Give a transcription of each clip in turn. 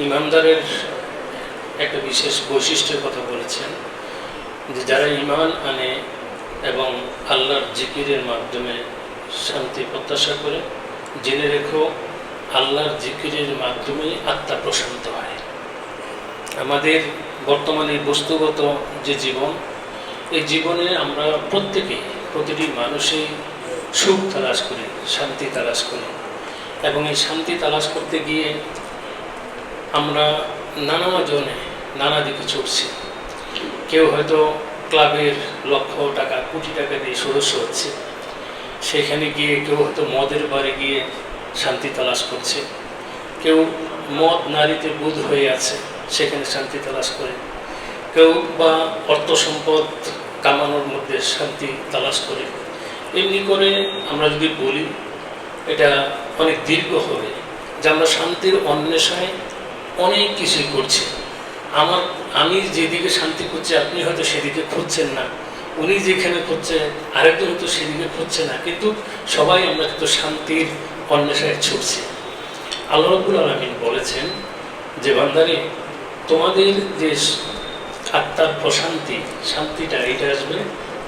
ইমানদারের একটা বিশেষ বৈশিষ্ট্যের কথা বলেছেন যে যারা ঈমান আনে এবং আল্লাহর জিকিরের মাধ্যমে শান্তি প্রত্যাশা করে, জেনে রেখো আল্লাহর জিকিরের মাধ্যমে আত্মা প্রশান্ত হয়। আমাদের বর্তমানে বস্তুগত যে জীবন, এই জীবনে আমরা প্রতিটি মানুষই সুখ তালাশ করি, শান্তি তালাশ করি, এবং এই শান্তি তালাশ করতে গিয়ে আমরা নানা দিকে ছুটছি। কেউ হয়তো ক্লাবের লক্ষ টাকা কোটি টাকা দিয়ে সদস্য হচ্ছে, সেখানে গিয়ে কেউ হয়তো মদের বারে গিয়ে শান্তি তালাশ করছে, কেউ মদ নারীতে বুঁদ হয়ে আছে, সেখানে শান্তি তালাশ করে, কেউ বা অর্থ সম্পদ কামানোর মধ্যে শান্তি তালাশ করে। এমনি করে আমরা যদি বলি, এটা অনেক দীর্ঘ হবে যে আমরা শান্তির অন্বেষণে অনেক কিছুই করছি। আমি যেদিকে শান্তি খুঁজছি, আপনি হয়তো সেদিকে খুঁজছেন না, উনি যেখানে খুঁজছে আরেকজন হয়তো সেদিকে খুঁজছে না, কিন্তু সবাই আমরা কিন্তু শান্তির অন্বেষণে ছুটছি। আল্লাহ রাব্বুল আলামিন বলেছেন যে বান্দারে, তোমাদের যে আত্মার প্রশান্তি, শান্তিটা এটা আসবে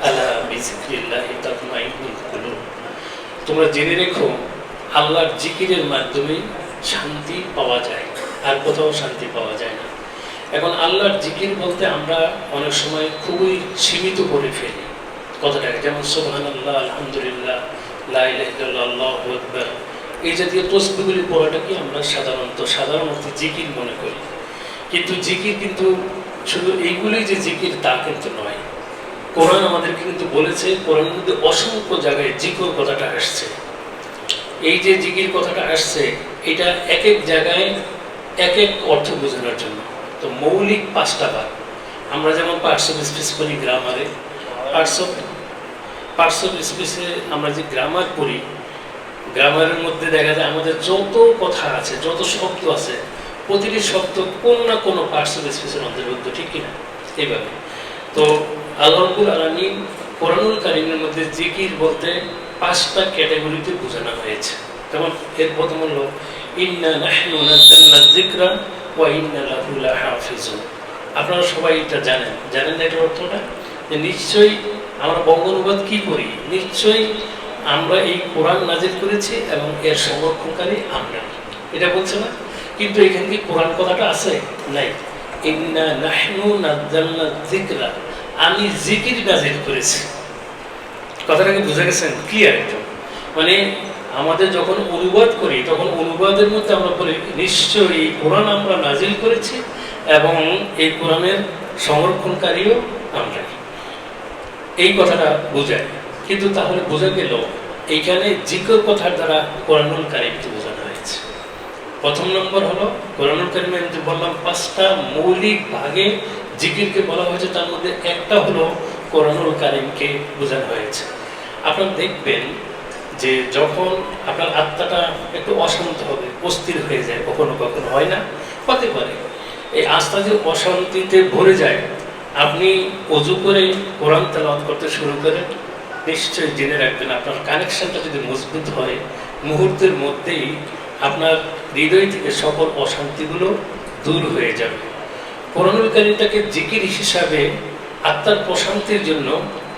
আলা বিযিকরিল্লাহি তাতমাইন্নুল কুলুব। তোমরা জেনে রেখো আল্লাহর জিকিরের মাধ্যমে শান্তি পাওয়া যায়, আর কোথাও শান্তি পাওয়া যায় না। এখন আল্লাহর জিকির বলতে আমরা অনেক সময় খুবই সীমিত করে ফেলি কথাটাকে, যেমন সুবহানাল্লাহ, আলহামদুলিল্লাহ, লা ইলাহা ইল্লাল্লাহ, আল্লাহু আকবার, এই জাতীয় তসবিহগুলি পড়াটাকে আমরা সাধারণত জিকির মনে করি। কিন্তু জিকির কিন্তু শুধু এইগুলি যে জিকির তা কিন্তু নয়। কোরআন আমাদেরকে কিন্তু বলেছে, কোরআনের মধ্যে অসংখ্য জায়গায় জিকির কথাটা আসছে। এই যে জিকির কথাটা আসছে, এটা এক এক জায়গায় এক এক অর্থ বোঝানোর জন্য। তো মৌলিক 5টা ভাগ, আমরা যেমন পার্টস অফ স্পিচ পড়ি গ্রামারে, পার্টস অফ স্পিচে আমরা যে গ্রামার পড়ি, গ্রামারের মধ্যে দেখা যায় আমাদের যত কথা আছে, যত শব্দ আছে, প্রতিটি শব্দ কোনো না কোনো পার্টস অফ স্পিচের অন্তর্ভুক্ত, ঠিক কিনা? এইভাবে তো আল্লাহ রাব্বুল আলামিন কোরআনুল কারীমের মধ্যে জিকির বলতে 5টা ক্যাটাগরিতে বোঝানো হয়েছে। যেমন এর প্রথম হলো ইন্না নাহনু নাযালনা যিকরা ওয়া ইন্না লাহু লাহাফিজুন। আপনারা সবাই এটা জানেন এটার অর্থটা, যে নিশ্চয়ই আমরা বঙ্গ অনুবাদ কি করি, নিশ্চয়ই আমরা এই কোরআন নাজিল করেছি এবং এর সংরক্ষণকারী আমরা, এটা বলছে না? কিন্তু এখানে কি কোরআন কথাটা আছে? নাই। ইন্না নাহনু নাযালনা যিকরা, আমি জিকির নাজিল করেছি। কথাটাকে বুঝে গেছেন? ক্লিয়ার একদম। মানে আমাদের যখন অনুবাদ করি, তখন অনুবাদের মধ্যে আমরা বলি নিশ্চয়ই কোরআন আমরা নাজিল করেছি এবং এই কোরআনের সংরক্ষণকারীও আমরা, এই কথাটা বোঝায়। কিন্তু তাহলে বোঝা গেল এইখানে জিকির কথার দ্বারা কোরআনুল কারীমকে বোঝানো হয়েছে। প্রথম নম্বর হলো কোরআনুল কারীমে যে বললাম 5টা মৌলিক ভাগে জিকিরকে বলা হয়েছে, তার মধ্যে একটা হলো কোরআনুল কারীমকে বোঝানো হয়েছে। আপনারা দেখবেন যে যখন আপনার আত্মাটা একটু অশান্ত হবে, অস্থির হয়ে যায়, কখনো কখনো হয় না, হতে পারে, এই আস্থা যে অশান্তিতে ভরে যায়, আপনি অজু করে কোরআন তেলাওয়াত করতে শুরু করেন, নিশ্চয়ই জেনে রাখবেন আপনার কানেকশনটা যদি মজবুত হয়, মুহূর্তের মধ্যেই আপনার হৃদয় থেকে সকল অশান্তিগুলো দূর হয়ে যাবে। কোরআনুল কারীমটাকে জিকির হিসাবে আত্মার প্রশান্তির জন্য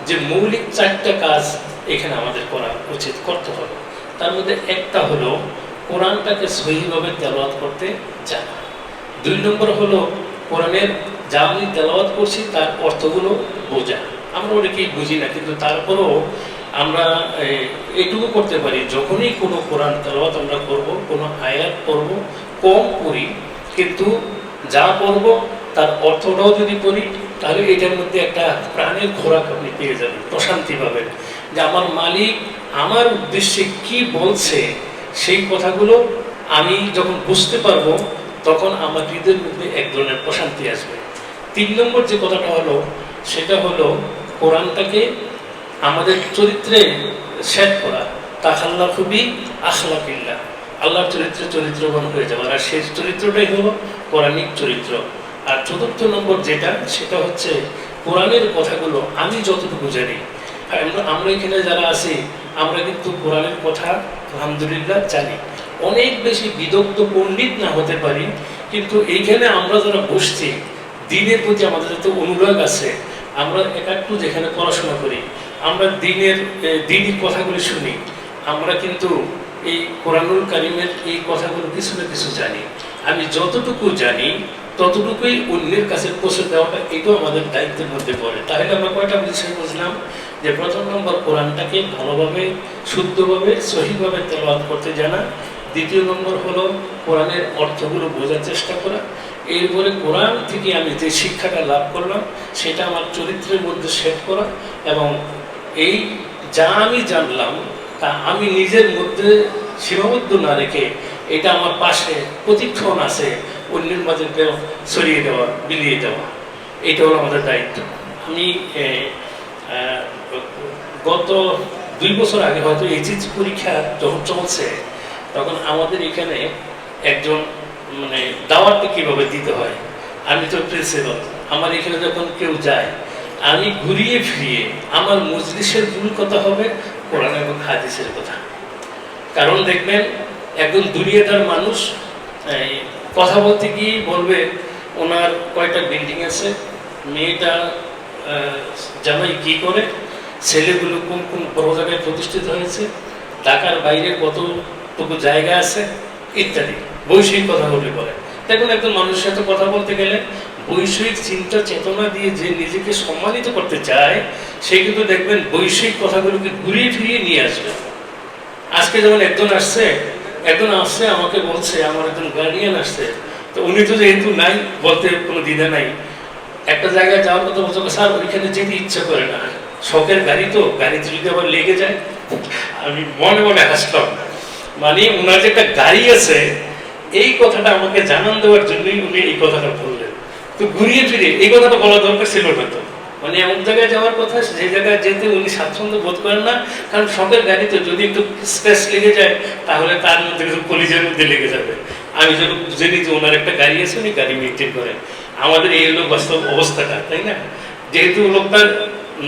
যে মৌলিক 4টা কাজ এখানে আমাদের করা উচিত, করতে হবে। তার মধ্যে একটা হলো কোরআনটাকে সহিভাবে তেলাওয়াত করতে জানা। 2 নম্বর হলো কোরআনের যা আমি তেলাওয়াত করছি তার অর্থগুলো বোঝা। আমরা অনেকেই বুঝি না, কিন্তু তারপরেও আমরা এটুকু করতে পারি, যখনই কোনো কোরআন তেলাওয়াত আমরা করব, কোনো আয়াত পড়ব, কম পড়ি, কিন্তু যা পড়ব তার অর্থটাও যদি পড়ি, তাহলে এটার মধ্যে একটা প্রাণের খোরাক আপনি পেয়ে যাবেন, প্রশান্তি পাবেন, যে আমার মালিক আমার উদ্দেশ্যে কি বলছে, সেই কথাগুলো আমি যখন বুঝতে পারবো, তখন আমার হৃদয়ের মধ্যে এক ধরনের প্রশান্তি আসবে। 3 নম্বর যে কথাটা হলো, সেটা হলো কোরআনটাকে আমাদের চরিত্রে সেট করা, তাখাল্লাকু বি আখলাকিল্লাহ, আল্লাহর চরিত্রে চরিত্রবান হয়ে যাওয়া, আর সেই চরিত্রটাই হলো কোরআনিক চরিত্র। আর 4র্থ নম্বর যেটা, সেটা হচ্ছে কোরআনের কথাগুলো আমি যতটুকু জানি, আমরা এখানে যারা আছি, আমরা কিন্তু কোরআনের কথা আলহামদুলিল্লাহ জানি। অনেক বেশি বিদগ্ধ পণ্ডিত না হতে পারি, কিন্তু এইখানে আমরা যারা বসছি, দিনের প্রতি আমাদের যত অনুরাগ আছে, আমরা একটু যেখানে পড়াশোনা করি, আমরা দিনই কথাগুলি শুনি, আমরা কিন্তু এই কোরআনুল কারিমের এই কথাগুলো কিছু না কিছু জানি। আমি যতটুকু জানি ততটুকুই অন্যের কাছে পৌঁছে দেওয়াটা এটাও আমাদের দায়িত্বের মধ্যে পড়ে। তাহলে আমরা কয়টা বিষয় বুঝলাম? যে প্রথম নম্বর, কোরআনটাকে ভালোভাবে, শুদ্ধভাবে, সহিভাবে তেলাওয়াত করতে জানা। দ্বিতীয় নম্বর হলো কোরআনের অর্থগুলো বোঝার চেষ্টা করা। এরপরে কোরআন থেকে আমি যে শিক্ষাটা লাভ করলাম সেটা আমার চরিত্রের মধ্যে সেট করা, এবং এই যা আমি জানলাম তা আমি নিজের মধ্যে সীমাবদ্ধ না রেখে এটা আমার পাশে প্রতিক্ষণ আছে অন্যের মাঝে ছড়িয়ে দেওয়া, বিলিয়ে দেওয়া। এটা হলো আমাদের দায়িত্ব। আমি গত 2 বছর আগে হয়তো এইচএসসি পরীক্ষা যখন চলছে, তখন আমাদের এখানে একজন মানে দাওয়াতটা কীভাবে দিতে হয়, আমি তো প্রিন্সিপাল, আমার এখানে যখন কেউ যায় আমি ঘুরিয়ে ফিরিয়ে আমার মজলিসের মূল কথা হবে কোরআন এবং হাদিসের কথা। কারণ দেখবেন একজন দুনিয়াদার মানুষ কথা বলতে গিয়ে বলবে ওনার কয়টা বিল্ডিং আছে, মেয়েটা জামাই কি করে, ছেলেগুলো কোন কোন বড় জায়গায় প্রতিষ্ঠিত হয়েছে, ঢাকার বাইরে কতটুকু জায়গা আছে ইত্যাদি বৈষয়িক কথাগুলি বলে। দেখুন একজন মানুষের সাথে কথা বলতে গেলে বৈষয়িক চিন্তা চেতনা দিয়ে যে নিজেকে সম্মানিত করতে চায়, সে কিন্তু দেখবেন বৈষয়িক কথাগুলোকে ঘুরিয়ে ফিরিয়ে নিয়ে আসবে। আজকে যেমন একজন আসছে আমাকে বলছে, আমার একজন গার্ডিয়ান আসছে, তো উনি তো যেহেতু নাই, বলতে কোনো দ্বিধা নাই, একটা জায়গায় যাওয়ার কথা বলছে, স্যার ওইখানে যেতে ইচ্ছা করে না, শখের গাড়ি তো, গাড়িতে যদি আবার লেগে যায়। আমি মনে মনে হাসলাম, মানে ওনার যে একটা গাড়ি আছে এই কথাটা আমাকে জানান দেওয়ার জন্যই উনি এই কথাটা বললেন। তো ঘুরিয়ে ফিরে এই কথাটা বলা দরকার ছিল না তো, মানে এমন জায়গায় যাওয়ার কথা যে জায়গায় যেতে উনি স্বাচ্ছন্দ্য বোধ করেন না। কারণ শখের গাড়িতে যদি একটু স্পেস লেগে যায় তাহলে তার মধ্যে কিছু কলিজার মধ্যে লেগে যাবে। আমি যখন বুঝে নিই যে ওনার একটা গাড়ি আছে, উনি গাড়ি মেনটেন করেন। আমাদের এই হলো বাস্তব অবস্থাটা, তাই না? যেহেতু লোকটার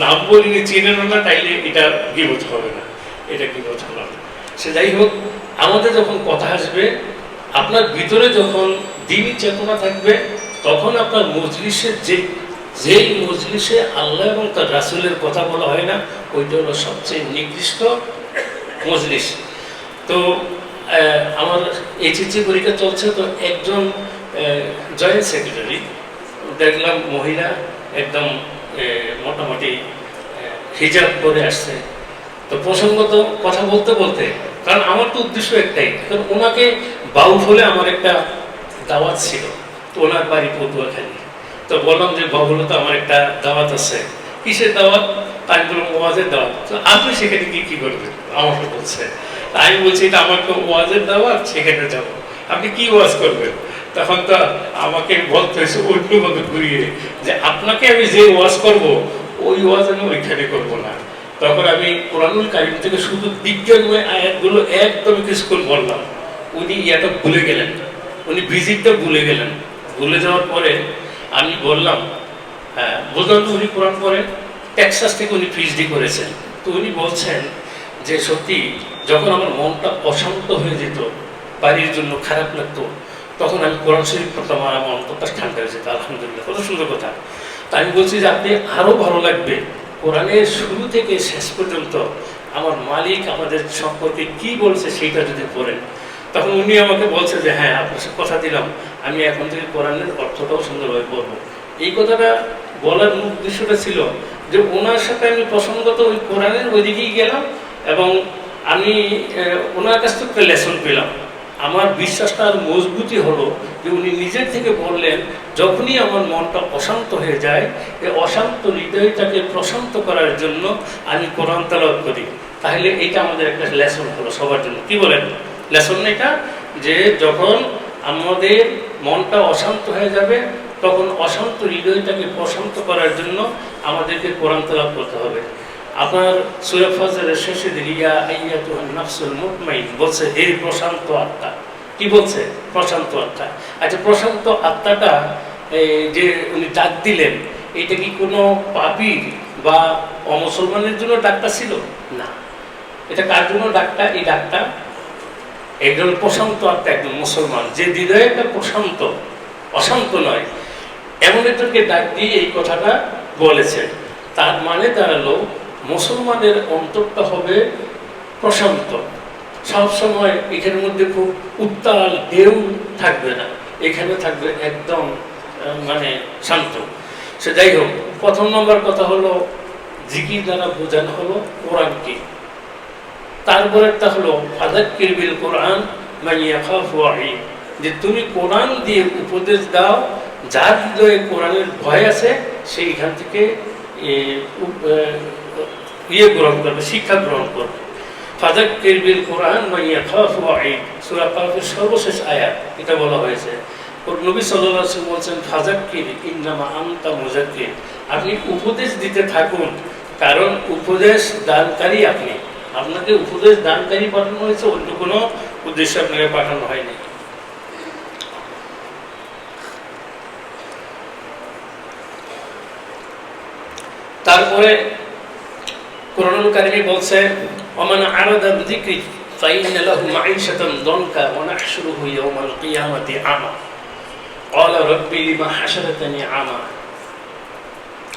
নাম বলিনি, চিনেন না, তাইলে এটা গিবত হবে না, এটা গিবত হলো না। সে যাই হোক, আমাদের যখন কথা আসবে, আপনার ভিতরে যখন দ্বীনি চেতনা থাকবে, তখন আপনার মজলিসের যেই মজলিসে আল্লাহ এবং তার রাসূলের কথা বলা হয় না, ওইটা হলো সবচেয়ে নিকৃষ্ট মজলিস। তো আমার এইচএসসি পরীক্ষা চলছে, তো একজন জয়েন্ট সেক্রেটারি দেখলাম মহিলা, একদম মোটামুটি হিজাব করে আসছে। তো প্রসঙ্গত কথা বলতে বলতে, কারণ আমার তো উদ্দেশ্য একটাই, কারণ ওনাকে বাউল হলে আমার একটা দাওয়াত ছিল, তো ওনার বাড়ি পটুয়াখালী। তো বললাম যে বাউলে তো আমার একটা দাওয়াত আছে। কিসের দাওয়াত? তাই বললাম ওয়াজের দাওয়াত। তো আপনি সেখানে কি করবেন আমাকে বলছে। আমি বলছি এটা আমার তো ওয়াজের দাওয়াত, সেখানে যাব। আপনি কি ওয়াজ করবেন? তখন তো আমাকে বলতে হয়েছে অন্যভাবে ঘুরিয়ে যে আপনাকে আমি যে ওয়াজ করব ওই ওয়াজ আমি ওইখানে করবো না। তখন আমি কোরআনুল কারীম থেকে শুধু বিজ্ঞানময় আয়াতগুলো একদম কিছুক্ষণ বললাম। উনি ইয়াটা ভুলে গেলেন, উনি ভিজিটটা ভুলে গেলেন। ভুলে যাওয়ার পরে আমি বললাম, হ্যাঁ বললাম তো উনি কোরআন পড়েন, টেক্সাস থেকে উনি পিএইচডি করেছেন। তো উনি বলছেন যে সত্যি যখন আমার মনটা অশান্ত হয়ে যেত, বাড়ির জন্য খারাপ লাগতো, তখন আমি কোরআন শরীফ পড়তাম আর আমার অন্তরটা ঠান্ডা হয়ে যেত। আলহামদুলিল্লাহ, কত সুন্দর কথা। তা আমি বলছি যে আপনি আরও ভালো লাগবে কোরআনের শুরু থেকে শেষ পর্যন্ত আমার মালিক আমাদের সম্পর্কে কি বলছে সেইটা যদি পড়েন। তখন উনি আমাকে বলছে যে হ্যাঁ, আপনার সাথে কথা দিলাম, আমি এখন থেকে কোরআনের অর্থটাও সুন্দরভাবে পড়বো। এই কথাটা বলার মূল উদ্দেশ্যটা ছিল যে ওনার সাথে আমি প্রসঙ্গত ওই কোরআনের ওইদিকেই গেলাম, এবং আমি ওনার কাছ থেকে একটা লেসন পেলাম। আমার বিশ্বাসটা আর মজবুতি হলো যে উনি নিজের থেকে বললেন, যখনই আমার মনটা অশান্ত হয়ে যায়, এই অশান্ত হৃদয়টাকে প্রশান্ত করার জন্য আমি কোরআন তেলাওয়াত করি। তাহলে এটা আমাদের একটা লেসন হলো সবার জন্য। কি বলেন লেসন এটা? যে যখন আমাদের মনটা অশান্ত হয়ে যাবে, তখন অশান্ত হৃদয়টাকে প্রশান্ত করার জন্য আমাদেরকে কোরআন তেলাওয়াত করতে হবে। আপনার সূরা ফাজরের শেষে ইয়া আইয়াতুহান নাফসুল মুতমাইন বলছে, হে প্রশান্ত আত্মা। কি বলছে? প্রশান্ত আত্মা। আচ্ছা, প্রশান্ত আত্মাটা যে উনি ডাক দিলেন, এটা কি কোনো পাপী বা অমুসলমানের জন্য ডাকটা ছিল? না, এটা কার জন্য ডাকটা? এই ডাকটা একজন প্রশান্ত আত্মা, একজন মুসলমান যে হৃদয়টা প্রশান্ত, অশান্ত নয়, এমন একজনকে ডাক দিয়ে এই কথাটা বলেছেন। তার মানে দাঁড়ালো মুসলমানের অন্তরটা হবে প্রশান্ত, সবসময় এখানের মধ্যে খুব উত্তাল ঢেউ থাকবে না, এখানে থাকবে একদম মানে শান্ত। সে যাই হোক, প্রথম নম্বর কথা হলো জিকির দ্বারা বোঝানো হলো কোরআন কি। তারপরেরটা হলো ফাযাক্কির বিল কোরআন মান ইয়াখাফু ওয়াঈদ, যে তুমি কোরআন দিয়ে উপদেশ দাও যার হৃদয়ে কোরআনের ভয় আছে, সেইখান থেকে গ্রহণ করবে, শিক্ষা গ্রহণ করবে। ফাযাক্কির বিল কোরআন মান ইয়াখাফু ওয়াঈদ, সূরা কাফের সর্বশেষ আয়াত এটা বলা হয়েছে। নবী সাল্লাল্লাহু আলাইহি ওয়াসাল্লাম বলেছেন ফাযাক্কির ইন্নামা আনতা মুযাক্কির, আপনি উপদেশ দিতে থাকুন, কারণ উপদেশ দানকারী আপনি, আপনাকে উপদেশ দানকারী পাঠানো হয়েছে, অন্য কোনো উদ্দেশ্যে আপনাকে পাঠানো হয়নি। তারপরে কোরআনুল কারীমে বলছে ওমান আরাদা বিযিকরি ফাইন্না লাহু মাঈশাতান দনকা ওয়া নাহশুরুহু ইয়াওমাল কিয়ামাতি আমা ক্বালা রাব্বি লিমা হাশারতানি আমা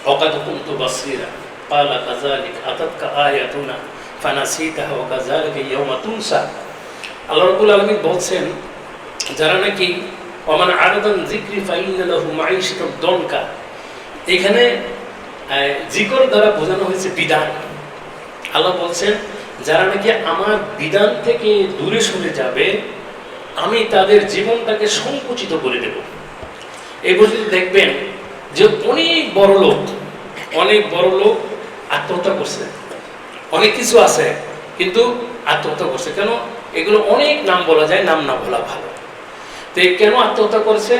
ওয়া ক্বাদ কুনতু বাসীরা ক্বালা কাযালিকা আতাতকা আয়াতুনা ফানাসিতাহা ওয়া কাযালিকা ইয়াওমা তুনসা। আল্লাহ রাব্বুল আলামিন বলছেন যারা নাকি ওমান আরাদা বিযিকরি ফাইন্না লাহু মাঈশাতান দনকা, এখানে জিকর দ্বারা বোঝানো হয়েছে বিধান। আল্লাহ বলছেন যারা নাকি আমার বিধান থেকে দূরে সরে যাবে আমি তাদের জীবনটাকে সংকুচিত করে দেব। এই পর্যন্ত দেখবেন যে অনেক বড় লোক আত্মহত্যা করছে, অনেক কিছু আছে কিন্তু আত্মহত্যা করছে। কেন? এগুলো অনেক নাম বলা যায়, নাম না বলা ভালো। তো কেন আত্মহত্যা করছে?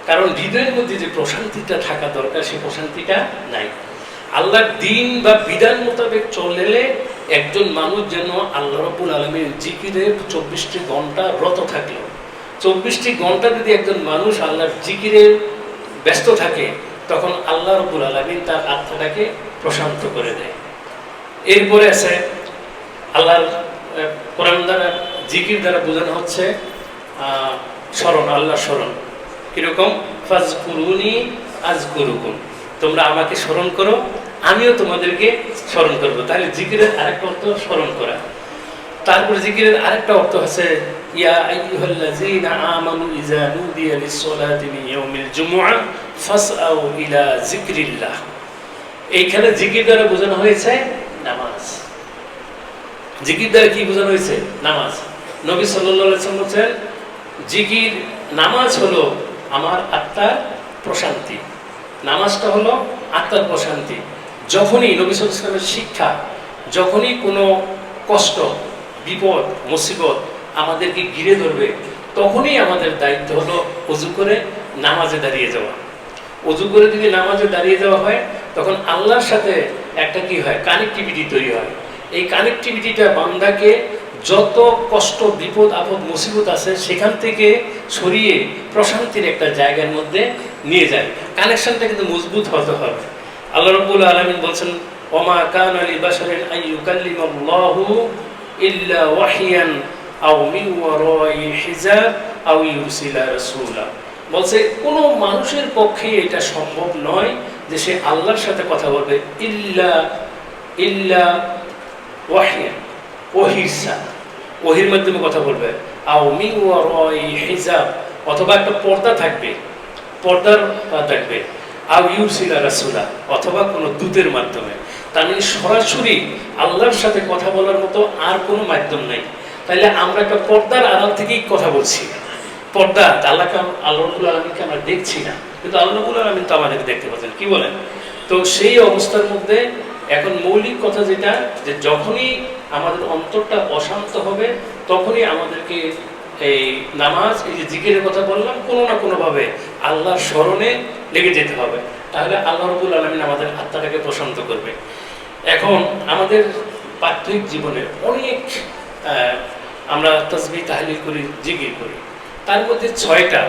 কারণ হৃদয়ের মধ্যে যে প্রশান্তিটা থাকা দরকার সেই প্রশান্তিটা নাই। আল্লাহর দ্বীন বা বিধান মোতাবেক চললে একজন মানুষ যেন আল্লাহ রাব্বুল আলামিনের জিকিরে 24টি ঘন্টা রত থাকলো, 24টি ঘন্টা যদি একজন মানুষ আল্লাহর জিকিরে ব্যস্ত থাকে তখন আল্লাহ রাব্বুল আলামিন তার আত্মাটাকে প্রশান্ত করে দেয়। এরপরে আছে আল্লাহর কোরআন দ্বারা জিকির দ্বারা বোঝানো হচ্ছে স্মরণ, আল্লাহর স্মরণ। কিরকম? ফাজকুরুনি আযকুরুকুম, তোমরা আমাকে স্মরণ করো আমিও তোমাদেরকে স্মরণ করব। তাহলে জিকিরের আরেকটা অর্থ স্মরণ করা। তারপরে জিকিরের আরেকটা অর্থ আছে ইয়া আইয়ুহাল্লাযীনা আমানু ইযা নুদিয়া লিস-সালাতি মিন ইয়াউমিল জুমুআহ ফাসআউ ইলা যিকরিল্লাহ। এইখানে জিকির দ্বারা বোঝানো হয়েছে নামাজ। জিকির দ্বারা কি বোঝানো হয়েছে? নামাজ। নবী সাল্লাল্লাহু আলাইহি ওয়াসাল্লাম বলেছেন জিকির, নামাজ হলো আমার আত্মার প্রশান্তি, নামাজটা হলো আত্মার প্রশান্তি। যখনই নবী সাল্লাল্লাহু আলাইহি ওয়াসাল্লামের শিক্ষা, যখনই কোনো কষ্ট, বিপদ, মুসিবত আমাদেরকে ঘিরে ধরবে তখনই আমাদের দায়িত্ব হলো ওযু করে নামাজে দাঁড়িয়ে যাওয়া। ওযু করে যদি নামাজে দাঁড়িয়ে যাওয়া হয় তখন আল্লাহর সাথে একটা কি হয়? কানেক্টিভিটি তৈরি হয়। এই কানেক্টিভিটিটা বান্দাকে যত কষ্ট, বিপদ, আপদ, মুসিবত আছে সেখান থেকে সরিয়ে প্রশান্তির একটা জায়গার মধ্যে নিয়ে যায়। কানেকশনটা কিন্তু মজবুত হতে হবে। আল্লাহ রাব্বুল আলামিন বলছেন ওমা কানা লিবাশারিন আন ইউকাল্লিমাল্লাহু ইল্লা ওয়াহিয়ান আও মিন ওয়ারাই হিজাব আও ইউরসিলা রাসূলা। বলছে কোনো মানুষের পক্ষে এটা সম্ভব নয় যে সে আল্লাহর সাথে কথা বলবে ইল্লা ওয়াহিয়ান, ওহির মাধ্যমে কথা বলবে, আও মিন ওয়ারাই হিজাব, অথবা একটা পর্দা থাকবে, পর্দার থাকবে, আও ইউরসিলা রাসূলা, অথবা কোনো দূতের মাধ্যমে। তার মানে সরাসরি আল্লাহর সাথে কথা বলার মতো আর কোনো মাধ্যম নেই। তাহলে আমরা একটা পর্দার আড়াল থেকেই কথা বলছি। পর্দা আল্লাহকে, আল্লাহ রাব্বুল আলামিনকে আমরা দেখছি না, কিন্তু আল্লাহ রাব্বুল আলামিন তো আমাদেরকে দেখতে পাচ্ছেন। কি বলেন? তো সেই অবস্থার মধ্যে এখন মৌলিক কথা যেটা, যে যখনই আমাদের অন্তরটা অশান্ত হবে তখনই আমাদেরকে এই নামাজ, এই যে জিকিরের কথা বললাম, কোনো না কোনোভাবে আল্লাহর স্মরণে লেগে যেতে হবে। তাহলে আল্লাহ রাব্বুল আলামিন আমাদের আত্মাটাকে প্রশান্ত করবে। এখন আমাদের পার্থিব জীবনে অনেক আমরা তাসবিহ তাহলিল করি, জিকির করি, তার মধ্যে 6টা,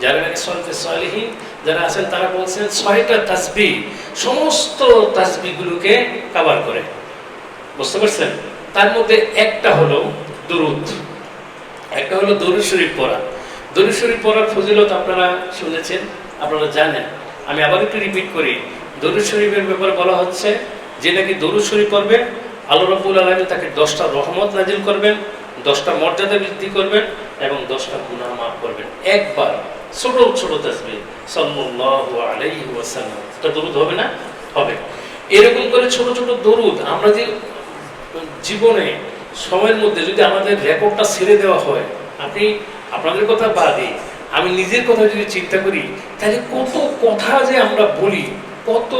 যারা নাকি সলফে সালেহীন যারা আছেন তারা বলছেন 6টা তাসবিহ সমস্ত তাসবিহগুলোকে কভার করে। বুঝতে পারছেন? তার মধ্যে একটা হলো দুরূদ। একটা হলো দরুদ শরীফ পড়া। দরুদ শরীফ পড়ার ফজিলত আপনারা শুনেছেন, আপনারা জানেন। আমি আবার একটু রিপিট করি, দরুদ শরীফের ব্যাপারে বলা হচ্ছে যে নাকি দরুদ শরীফ পড়বে আল্লাহ রাব্বুল আলামিন তাকে 10টা রহমত নাজিল করবেন, 10টা মর্যাদা বৃদ্ধি করবেন এবং 10টা গুনাহ মাফ করবেন। একবার ছোট ছোট তাসবিহ সাল্লাল্লাহু আলাইহি ওয়াসাল্লাম, এটা দরুদ হবে না? হবে। এরকম করে ছোট ছোট দরুদ আমরা যে জীবনে সময়ের মধ্যে যদি আমাদের রেকর্ডটা ছেড়ে দেওয়া হয়, আপনি আপনাদের কথা বাদে আমি নিজের কথা যদি চিন্তা করি, তাহলে কত কথা যে আমরা বলি, কত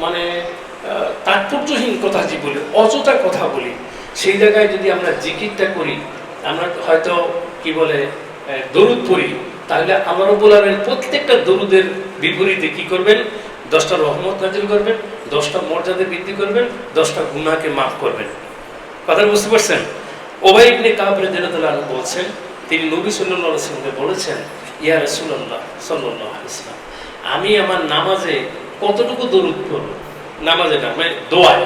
মানে তাৎপর্যহীন কথা যে বলি, অযথা কথা বলি। সেই জায়গায় যদি আমরা জিকিরটা করি, আমরা হয়তো কি বলে দরুদ পড়ি, তাহলে আল্লাহ রাব্বুল আলামিন প্রত্যেকটা দরুদের বিপরীতে কি করবেন? 10টা রহমত নাজিল করবেন, 10টা মর্যাদা বৃদ্ধি করবেন, 10টা গুনাহকে মাফ করবেন। কথা বুঝতে পারছেন? উবাই ইবনে কাব রাদিয়াল্লাহু আনহু বলছেন, তিনি নবী সাল্লাল্লাহু আলাইহি ওয়াসাল্লামকে বলেছেন, ইয়া রাসূলুল্লাহ সাল্লাল্লাহু আলাইহি ওয়াসাল্লাম, আমি আমার নামাজে কতটুকু দরুদ পড়ব? নামাজে না, মানে দোয়ায়,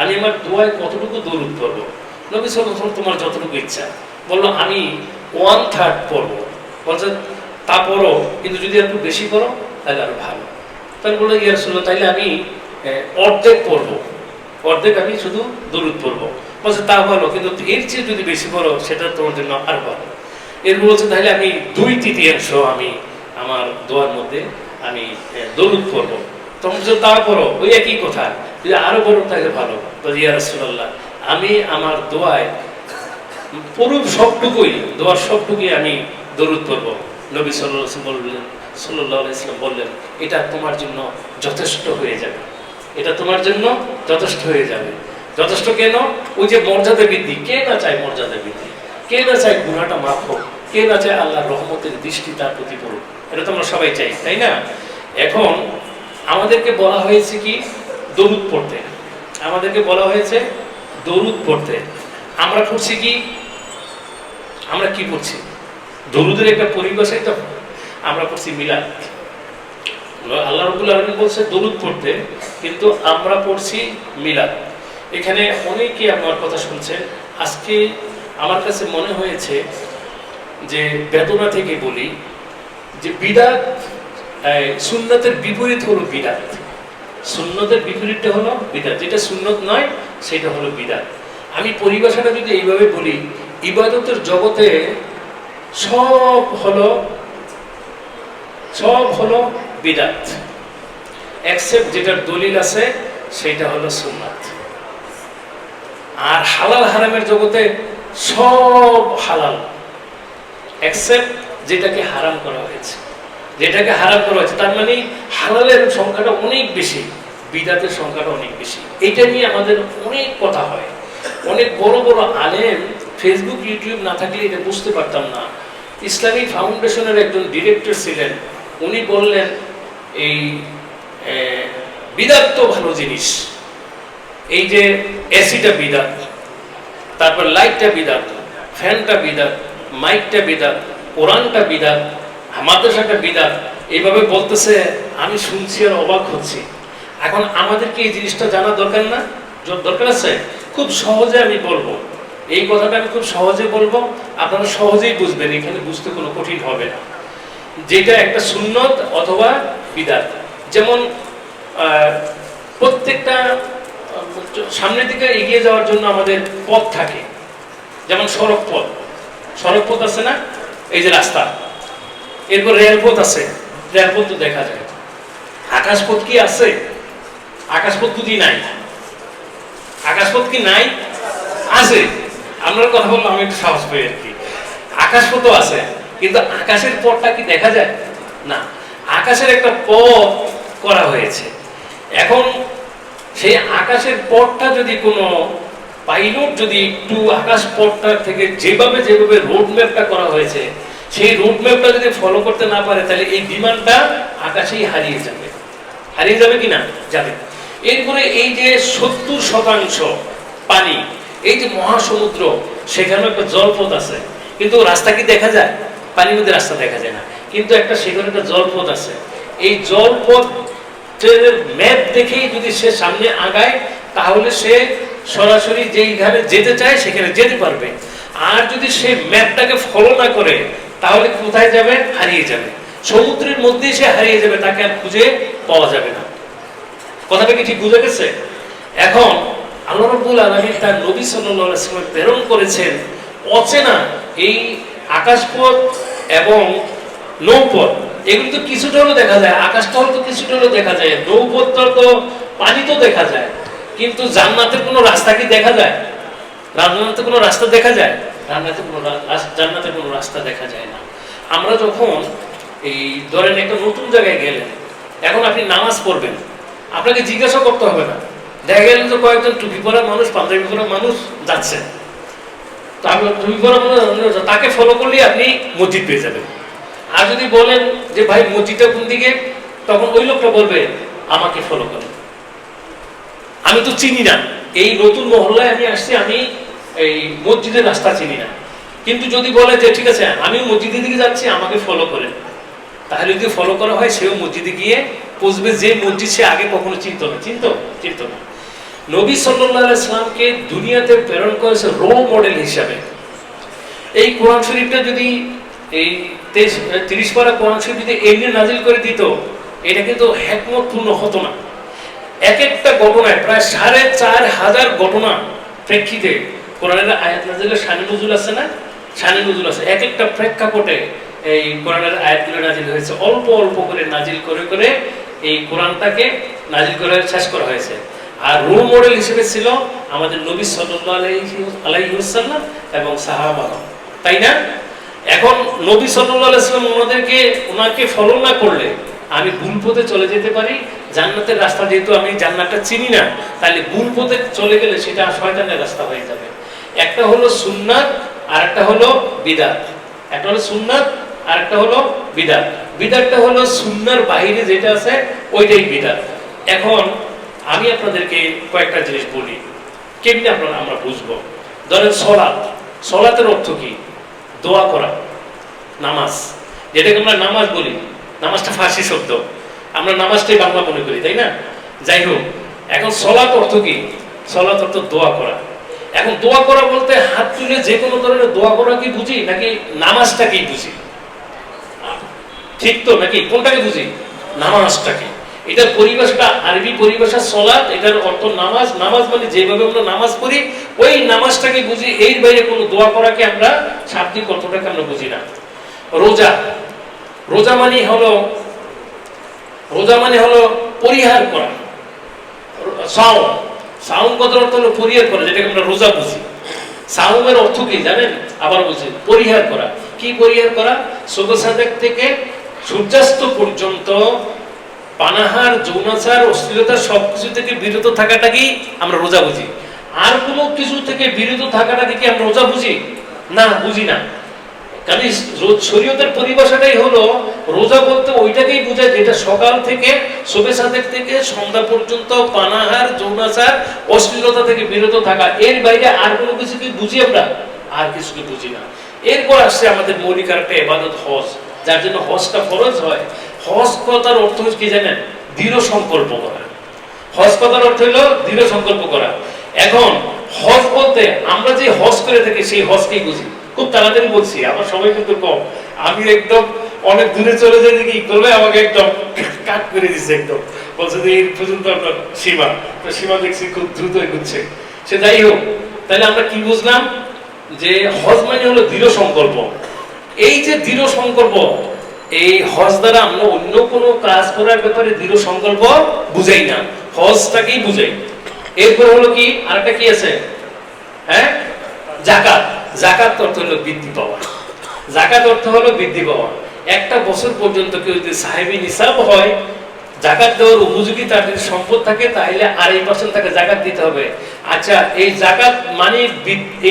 আমি আমার দোয়ায় কতটুকু দরুদ পড়ব? নবী সাল্লাল্লাহু আলাইহি ওয়াসাল্লাম, তোমার যতটুকু ইচ্ছা। বলল, আমি 1/3 পড়ব। বলছে, তা পড়ো, কিন্তু যদি একটু বেশি পড়ো তাহলে আরো ভালো। তাই বললো, ইয়া রাসূলুল্লাহ, তাইলে আমি অর্ধেক পড়বো, অর্ধেক আমি শুধু দরুদ পড়বো। বলছে, তা ভালো, কিন্তু এর চেয়ে যদি বেশি পড়ো সেটা তোমার জন্য আর ভালো। এরপর বলছে, তাহলে আমি 2/3 আমি আমার দোয়ার মধ্যে আমি দরুদ পড়বো। তখন তা পড়ো, ওই একই কথা, যদি আরো পড়ো তাহলে ভালো। বলছে, ইয়া রাসূলুল্লাহ, আমি আমার দোয়ায় পুরো সবটুকুই, দোয়ার সবটুকুই আমি দরুদ পড়বো। নবী সাল্লাল্লাহু আলাইহি ওয়াসাল্লাম বললেন, এটা তোমার জন্য যথেষ্ট হয়ে যাবে, এটা তোমার জন্য যথেষ্ট হয়ে যাবে। যথেষ্ট কেন? ওই যে মর্যাদা বৃদ্ধি, কে না চায় মর্যাদা বৃদ্ধি? কে না চায় গুনাহটা মাফ হোক? কে না চায় আল্লাহর রহমতের দৃষ্টি তার প্রতি পড়ুক? এটা তো আমরা সবাই চাই, তাই না? এখন আমাদেরকে বলা হয়েছে কি? দরুদ পড়তে। আমাদেরকে বলা হয়েছে দরুদ পড়তে। আমরা পড়ছি কি? আমরা কি পড়ছি? দরুদের একটা পরিভাষাই তো, আমরা পড়ছি মিলাদ। আল্লাহ রাব্বুল আলামিন বলছে দরুদ পড়তে, কিন্তু আমরা পড়ছি মিলাদ। এখানে অনেকে আমার কথা শুনছেন। আজকে আমার কাছে মনে হয়েছে যে বেদনা থেকে বলি যে বিদআত, সুন্নতের বিপরীত হলো বিদআত। সুন্নতের বিপরীতটা হলো বিদআত, যেটা সুন্নত নয় সেটা হলো বিদআত। আমি পরিভাষাটা যদি এইভাবে বলি, ইবাদতের জগতে সব হলো বিদআত, এক্সেপ্ট যেটার দলিল আছে সেটা হলো সুন্নাত। আর হালাল হারামের জগতে সব হালাল, এক্সেপ্ট যেটাকে হারাম করা হয়েছে। যেটাকে হারাম করা হয়েছে তার মানে হালালের সংখ্যাটা অনেক বেশি, বিদআতের সংখ্যাটা অনেক বেশি। এটা নিয়ে আমাদের অনেক কথা হয়। অনেক বড় বড় আলেম, ফেসবুক ইউটিউব না থাকলে এটা বুঝতে পারতাম না। ইসলামিক ফাউন্ডেশনের একজন ডিরেক্টর ছিলেন, উনি বললেন এই বিদআত তো ভালো জিনিস, এই যে এসিটা বিদআত, তারপর লাইটটা বিদআত, ফ্যানটা বিদআত, মাইকটা বিদআত, কোরআনটা বিদআত, মাদ্রাসাটা বিদআত, এইভাবে বলতেছে। আমি শুনছি আর অবাক হচ্ছি। এখন আমাদেরকে এই জিনিসটা জানা দরকার না? দরকার আছে। খুব সহজে আমি বলবো, এই কথাটা আমি খুব সহজে বলবো, আপনারা সহজেই বুঝবেন, এখানে বুঝতে কোনো কঠিন হবে না। যেটা একটা সুন্নত অথবা বিদআত। যেমন প্রত্যেকটা সামনের দিকে এগিয়ে যাওয়ার জন্য আমাদের পথ থাকে, যেমন সড়ক পথ। সড়ক পথ আছে না? এই যে রাস্তা। এরপর রেলপথ আছে, রেলপথ তো দেখা যায়। আকাশপথ কি আছে? আকাশপথ যদি নাই, আকাশপথ কি নাই? আছে। আমরা কথা বললাম, আমি একটু সাহস পাই আর কি। আকাশপথও আছে, কিন্তু আকাশের পথটা কি দেখা যায়? না। আকাশের একটা পথ করা হয়েছে। এখন সেই আকাশের পথটা যদি কোনো পাইলট যদি একটু আকাশ পথটা থেকে যেভাবে রোড ম্যাপটা করা হয়েছে, সেই রোড ম্যাপটা যদি ফলো করতে না পারে, তাহলে এই বিমানটা আকাশেই হারিয়ে যাবে। হারিয়ে যাবে কিনা? যাবে। এরপরে এই যে 70% পানি, এই যে মহাসমুদ্র, সেখানে একটা জলপথ আছে, কিন্তু রাস্তা কি দেখা যায়? পানির মধ্যে রাস্তা দেখা যায় না, কিন্তু সেখানে একটা জলপথ আছে। এই জলপথ ম্যাপ দেখেই যদি সে সামনে আগায়, তাহলে সে সরাসরি যেইখানে যেতে চায় সেখানে যেতে পারবে। আর যদি সে ম্যাপটাকে ফলো না করে তাহলে কোথায় যাবে? হারিয়ে যাবে, সমুদ্রের মধ্যে সে হারিয়ে যাবে, তাকে আর খুঁজে পাওয়া যাবে না। কথাটা কি ঠিক বুঝে গেছে? এখন আল্লাহ রাব্বুল আলামিন তার নবী সাল্লাল্লাহু আলাইহি ওয়াসাল্লাম প্রেরণ করেছেন অচেনা এই আকাশপথ এবং নৌপথ, এগুলো তো কিছুটা হলেও দেখা যায়, আকাশটা তো কিছুটা হলেও দেখা যায়, নৌপথটা তো পানি তো দেখা যায়, কিন্তু জান্নাতের কোনো রাস্তা কি দেখা যায়? জান্নাতের কোনো রাস্তা দেখা যায়? জান্নাতের কোনো রাস্তা দেখা যায় না। আমরা যখন এই ধরেন একটা নতুন জায়গায় গেলেন, এখন আপনি নামাজ পড়বেন, আপনাকে জিজ্ঞাসা করতে হবে না, দেখা গেল যে কয়েকজন টুপি পরা মানুষ, পাঞ্জাবি পরা মানুষ যাচ্ছে, টুপি পরা মানুষ, তাকে ফলো করলে আপনি মসজিদ পেয়ে যাবেন। আর যদি বলেন যে ভাই মসজিদটা কোন দিকে, তখন ওই লোকটা বলবে আমাকে ফলো করেন, আমি তো চিনি না, এই নতুন মহল্লায় আমি আসছি, আমি এই মসজিদের রাস্তা চিনি না। কিন্তু যদি বলে যে ঠিক আছে আমি মসজিদের দিকে যাচ্ছি, আমাকে ফলো করেন, তাহলে যদি ফলো করা হয় সেও মসজিদে গিয়ে পৌঁছবে, যে মসজিদ সে আগে কখনো চিনত না। নবী সাল্লাল্লাহু আলাইহি ওয়াসাল্লামকে দুনিয়াতে প্রেরণ করেছে রোল মডেল হিসাবে। এই কোরআন শরীফটা যদি এই 30 পারা কোরআন শরীফ যদি এমনি নাজিল করে দিত, এটা কিন্তু হিকমতপূর্ণ হতো না। এক একটা ঘটনায় প্রায় 4500 ঘটনা প্রেক্ষিতে কোরআনের আয়াত নাজিলের শানে নুজুল আছে না? শানে নুজুল আছে। এক একটা প্রেক্ষাপটে এই কোরআনের আয়াতগুলো নাজিল হয়েছে, অল্প অল্প করে নাজিল করে করে এই কোরআনটাকে নাজিল করে শেষ করা হয়েছে। আর রোল মডেল হিসেবে ছিল আমাদের নবী সাল্লাল্লাহু আলাইহি ওয়াসাল্লাম এবং সাহাবারা, তাই না? এখন নবী সাল্লাল্লাহু আলাইহি ওয়াসাল্লাম ওনাকে ফলো না করলে আমি ভুল পথে চলে যেতে পারি। জান্নাতের রাস্তা যেহেতু আমি জান্নাতটা চিনি না, তাহলে ভুল পথে চলে গেলে সেটা শয়তানের রাস্তা হয়ে যাবে। একটা হলো সুন্নাত আর একটা হলো বিদআত। একটা হলো সুন্নাত আর একটা হলো বিদআত। বিদআতটা হলো সুন্নাহর বাইরে যেটা আছে ওইটাই বিদআত। এখন আমি আপনাদেরকে কয়েকটা জিনিস বলি, কেমনে আমরা বুঝবো। ধরেন সলাতের অর্থ কি? দোয়া করা, নামাজ, যেটাকে আমরা নামাজ বলি। নামাজটা ফার্সি শব্দ, আমরা নামাজটাই বাংলা মনে করি, তাই না? যাই হোক, এখন সলাত অর্থ কি? সলাত অর্থ দোয়া করা। এখন দোয়া করা বলতে হাত তুলে যে কোনো ধরনের দোয়া করা কি বুঝি, নাকি নামাজটাকেই বুঝি? ঠিক তো, নাকি কোনটাকে বুঝি? নামাজটাকে। এটার পরিভাষাটা আরবি পরিভাষা সলাত, এটার অর্থ নামাজ। নামাজ মানে যেভাবে আমরা নামাজ পড়ি ওই নামাজটাকে বুঝি, এর বাইরে কোনো দোয়া করাকে আমরা শাব্দিক অর্থটাকে আমরা বুঝি না। রোজা মানে হলো পরিহার করা। সাওম কথার অর্থ হলো পরিহার করা, যেটাকে আমরা রোজা বুঝি। সাওমের অর্থ কি জানেন? আবার বুঝি পরিহার করা। কি পরিহার করা? সুবহ সাদেক থেকে সূর্যাস্ত পর্যন্ত পানাহার, যৌনাচার, অশ্লীলতা সবকিছু থেকে বিরত থাকাটাকেই আমরা রোজা বুঝি। আর কোনো কিছু থেকে বিরত থাকাটাকে কি আমরা রোজা বুঝি? না, বুঝি না। কারণ শরীয়তের পরিভাষাটাই হলো রোজা বলতে ওইটাকেই বোঝায় যেটা সকাল থেকে সুবহ সাদেক থেকে সন্ধ্যা পর্যন্ত পানাহার, যৌনাচার, অশ্লীলতা থেকে বিরত থাকা। এর বাইরে আর কোনো কিছু কি বুঝি আমরা? আর কিছুকে বুঝি না। এরপর আসছে আমাদের মৌলিক একটা ইবাদত হজ, যার জন্য হজটা ফরজ হয়। হজ কথার অর্থ কি জানেন? দৃঢ় সংকল্প করা। হজ কথার অর্থ হলো দৃঢ় সংকল্প করা। এখন হজ বলতে আমরা যে হজ করে থাকি সেই হজকেই বুঝি। খুব তাড়াতাড়ি বলছি, আমার সময় কিন্তু কম। আমি একদম অনেক দূরে চলে যাই দেখি করলে আমাকে একদম কাট করে দিচ্ছে, একদম বলছে যে এই পর্যন্ত আপনার সীমা। তো সীমা দেখছি খুব দ্রুত এগোচ্ছে। সে যাই হোক, তাহলে আমরা কি বুঝলাম? যে হজ মানে হলো দৃঢ় সংকল্প। এই যে দৃঢ় সংকল্প, এই হজ দ্বারা আমরা অন্য কোনো কাজ করার ব্যাপারে দৃঢ় সংকল্প বুঝাই না, হজটাকেই বুঝাই। এরপর হলো কি, আরেকটা কি আছে? হ্যাঁ, যাকাত। যাকাত অর্থ হলো বৃদ্ধি পাওয়া। যাকাত অর্থ হলো বৃদ্ধি পাওয়া। একটা বছর পর্যন্ত কেউ যদি সাহেবী নিসাব হয়, যাকাত দেওয়ার উপযোগী তার যদি সম্পদ থাকে, তাহলে 2.5% তাকে যাকাত দিতে হবে। আচ্ছা, এই যাকাত মানে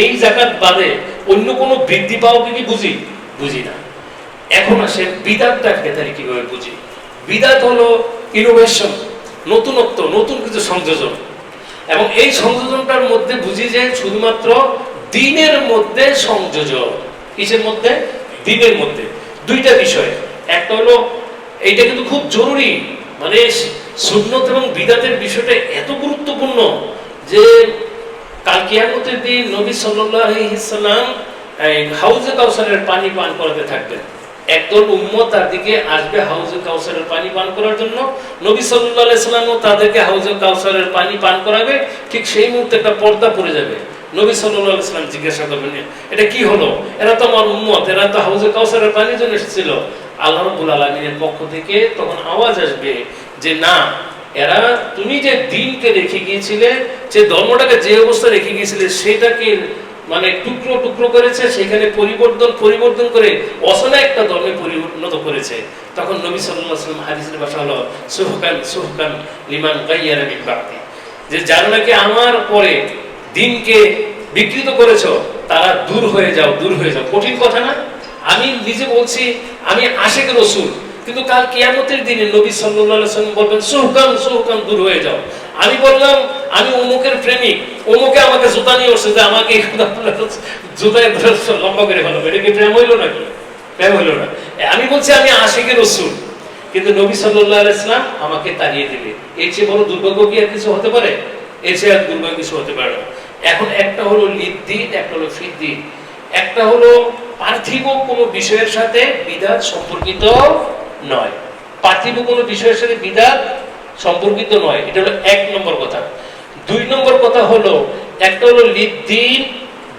এই যাকাত বাদে অন্য কোনো বৃদ্ধি পাওয়া কি বুঝি? বুঝি না। এখন আসে বিদআতটাকে তাহলে কিভাবে বুঝি? বিদআত হলো ইনোভেশন, নতুনত্ব, নতুন কিছু সংযোজন। এবং এই সংযোজনটার মধ্যে বুঝি যে শুধুমাত্র দিনের মধ্যে সংযোজন। কিসের মধ্যে? দিনের মধ্যে। দুইটা বিষয়। একটা হলো এইটা কিন্তু খুব জরুরি, মানে সুন্নত এবং বিদআতের বিষয়টা এত গুরুত্বপূর্ণ যে কাল কিয়ামতের দিন নবী সাল্লাল্লাহু আলাইহি ওয়াসাল্লাম হাউজে কাউসারের পানি পান করাতে থাকবেন। একদল উম্মত তার দিকে আসবে হাউজে কাউসারের পানি পান করার জন্য, নবী সাল্লাল্লাহু আলাইহি সাল্লামও তাদেরকে হাউজে কাউসারের পানি পান করাবে। ঠিক সেই মুহূর্তে একটা পর্দা পড়ে যাবে। নবী সাল্লাল্লাহু আলাইহি সাল্লাম জিজ্ঞাসা করবেন, এটা কি হলো? এরা তো আমার উম্মত, এরা তো হাউজে কাউসারের পানির জন্য এসেছিল। আল্লাহ রাব্বুল আলামিনের পক্ষ থেকে তখন আওয়াজ আসবে যে না, এরা তুমি যে দিনকে রেখে গিয়েছিলে, যে ধর্মটাকে যে অবস্থা রেখে গিয়েছিলে সেটাকে মানে টুকরো টুকরো করেছে, সেখানে পরিবর্তন করে অসনা একটা ধর্মে পরিণত করেছে। তখন নবী সাল্লাল্লাহু আলাইহি ওয়াসাল্লাম হাদিসের ভাষা হলো সুহকান লিমান গায়্যারা মিন বা'দি, যে যারা নাকি আমার পরে দিনকে বিকৃত করেছো তারা দূর হয়ে যাও। কঠিন কথা না? আমি নিজে বলছি আমি আশিক রাসূল, কিন্তু কাল কিয়ামতের দিনে নবী সাল্লাল্লাহু আলাইহি ওয়াসাল্লাম বলবেন সুহকান দূর হয়ে যাও। আমি বললাম আমি অমুকের প্রেমিক, অমুকে আমাকে জুতা নিয়ে আসছে যে আমাকে জুতায় লম্বা করে ফেলো, এটা কি প্রেম হইলো নাকি? প্রেম হইলো না। আমি বলছি আমি আশিকের রাসূল, কিন্তু নবী সাল্লাল্লাহু আলাইহি ওয়াসাল্লাম আমাকে তাড়িয়ে দিবে। এর চেয়ে বড় দুর্ভাগ্য কি আর কিছু হতে পারে? এর চেয়ে আর দুর্ভাগ্য কিছু হতে পারে না। এখন একটা হলো লিদ্দিন, একটা হলো ফিদ্দিন। একটা হলো পার্থিব কোনো বিষয়ের সাথে বিদআত সম্পর্কিত নয়, পার্থিব কোনো বিষয়ের সাথে বিদআত সম্পর্কিত নয়। এটা হলো এক নম্বর কথা। দুই নম্বর কথা হলো একটা হলো লিদ্দিন,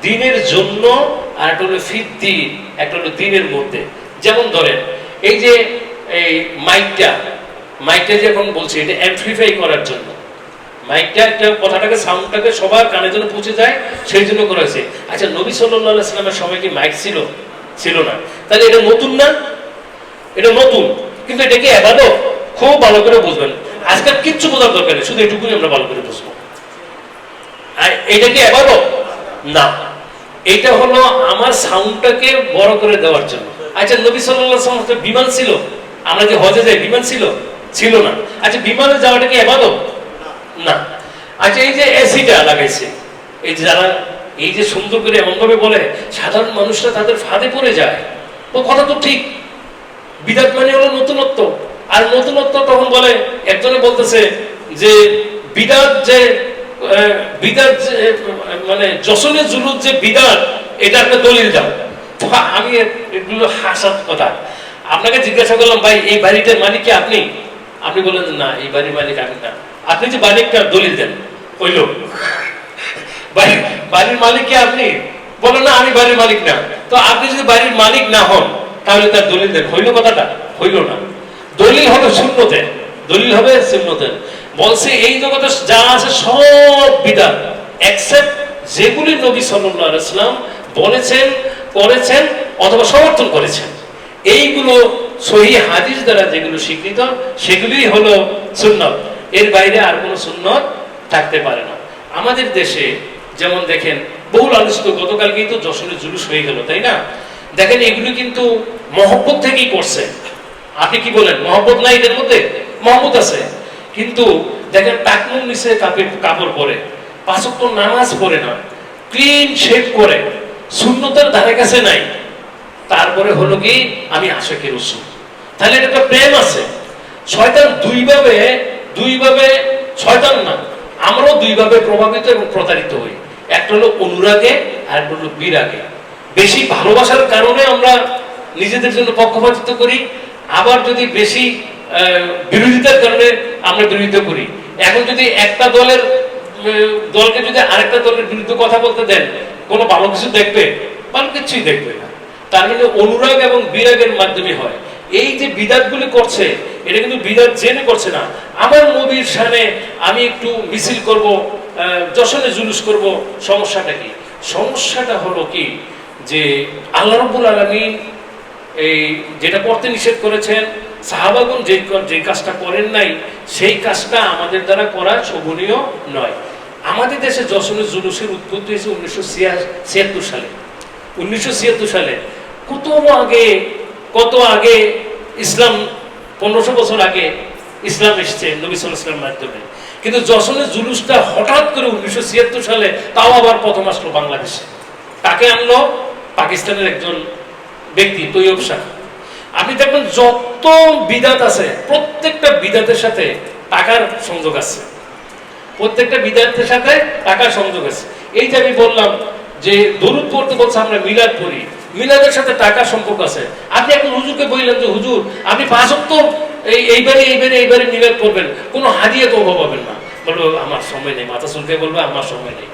দিনের জন্য, আর একটা হলো ফিদ্দিন, একটা হলো দিনের মধ্যে। যেমন ধরেন এই যে এই মাইকটা যে এখন বলছি, এটা অ্যামপ্লিফাই করার জন্য। মাইকটা একটা কথাটাকে, সাউন্ডটাকে সবার কানের জন্য পৌঁছে যায়, সেই জন্য করা হয়েছে। আচ্ছা, নবী সাল্লাল্লাহু আলাইহি ওয়াসাল্লামের সময় কি মাইক ছিল না? তাহলে এটা নতুন না? এটা নতুন, কিন্তু এটা কি ইবাদত? খুব ভালো করে বুঝবেন। আজকাল কিচ্ছু বোঝার দরকার নেই, শুধু এটুকুই আমরা ভালো করে বুঝবো। আর এটা কি ইবাদত? না, এটা হলো আমার সাউন্ডটাকে বড় করে দেওয়ার জন্য। আচ্ছা, নবী সাল্লাল্লাহু আলাইহি ওয়াসাল্লাম বিমান ছিল? আমরা যে হজে যাই বিমান ছিল না। আচ্ছা, বিমানে যাওয়াটা কি ইবাদত? না। আচ্ছা, এই যে এসিটা লাগাইছে, এই যে যারা এই যে সুন্দর করে এমন ভাবে বলে, সাধারণ মানুষরা তাদের ফাঁদে পড়ে যায়। তো কথা তো ঠিক, বিদআত মানে হলো নতুনত্ব। আর নতুনত্ব তখন বলে, একজনে বলতেছে যে বিদআত মানে যশনে জুলুস যে বিদআত, এটা একটা দলিল দাও। আমি এগুলো হাসার কথা। আপনাকে জিজ্ঞাসা করলাম, ভাই এই বাড়িটার মালিক কি আপনি? আপনি বললেন না, এই বাড়ির মালিক আমি না। আপনি যে মালিকটা দলিল দেন। হইল বাড়ির মালিক কি আপনি? বলেন না, আমি বাড়ির মালিক না। তো আপনি যদি বাড়ির মালিক না হন তাহলে তার দলিল দেন। হইল কথাটা? হইল না। দলিল হবে সুন্নতের। বলছে এই জগতে যা আছে সব বিদআত, এক্সেপ্ট যেগুলি নবী সাল্লাল্লাহু আলাইহি ওয়াসাল্লাম বলেছেন, করেছেন অথবা সমর্থন করেছেন। এইগুলো সহিহ হাদিস দ্বারা যেগুলো স্বীকৃত, সেগুলোই হলো সুন্নত। এর বাইরে আর কোনো সুন্নত থাকতে পারে না। আমাদের দেশে যেমন দেখেন, বহুল আলোচিত, গতকালকেই তো যশোরে জুলুস হয়ে গেল, তাই না? দেখেন, এগুলো কিন্তু মহব্বত থেকেই করছে। আপনি কি বলেন, মহব্বত নাই এদের মধ্যে? মহব্বত আছে, কিন্তু দেখেন টাকনুর নিচে কাপড় পরে, 5 ওয়াক্ত নামাজ পড়ে না, ক্লিন শেভ করে, সুন্নতের ধারে কাছে নাই। তারপরে হলো কি আমি আশিকে রাসূল। তাহলে এটা একটা প্রেম আছে। শয়তান দুইভাবে শয়তান না, আমরাও দুইভাবে প্রভাবিত এবং প্রতারিত হই। একটা হলো অনুরাগে, আর একটা হলো বিরাগে। বেশি ভালোবাসার কারণে আমরা নিজেদের জন্য পক্ষপাতিত্ব করি, আবার যদি বেশি বিরোধিতার কারণে আমরা বিরোধিতা করি। এখন যদি একটা দলকে যদি আরেকটা দলের বিরুদ্ধে কথা বলতে দেন, কোনো ভালো কিছু দেখবে? ভালো কিছুই দেখবে না। তার মানে অনুরাগ এবং বিরাগের মাধ্যমে হয়। এই যে বিদআতগুলি করছে, এটা কিন্তু বিদআত জেনে করছে না। আমার নবীর শানে আমি একটু মিছিল করব, যশনে জুলুস করব, সমস্যাটা কি? সমস্যাটা হলো কি যে আল্লাহ রাব্বুল আলামিন এই যেটা করতে নিষেধ করেছেন, সাহাবাগণ যে কাজটা করেন নাই, সেই কাজটা আমাদের দ্বারা করা শোভনীয় নয়। আমাদের দেশে যশনে জুলুসের উৎপত্তি হয়েছে 1976 সালে। 1976 সালে কত আগে ইসলাম, 1500 বছর আগে ইসলাম এসেছে নবী সাল্লাল্লাহু আলাইহি ওয়াসাল্লামের মাধ্যমে। কিন্তু যশনের জুলুসটা হঠাৎ করে 1976 সালে, তাও আবার প্রথম আসলো বাংলাদেশে। তাকে আনলো পাকিস্তানের একজন ব্যক্তি, তৈয়ব শাহ। আপনি দেখবেন যত বিদআত আছে, প্রত্যেকটা বিদআতের সাথে টাকার সংযোগ আছে। এই যে আমি বললাম যে দরুদ পড়তে বলছে আমরা মিলাদ পড়ি, মিলাদের সাথে টাকার সম্পর্ক আছে। আপনি এখন হুজুরকে বললেন যে হুজুর আপনি 5 ওয়াক্ত এইবারে মিলাদ করবেন, কোনো হাদিয়া তো অভাব পাবেন না। বলবো আমার সময় নেই, মাথা চুলকে বলবে আমার সময় নেই,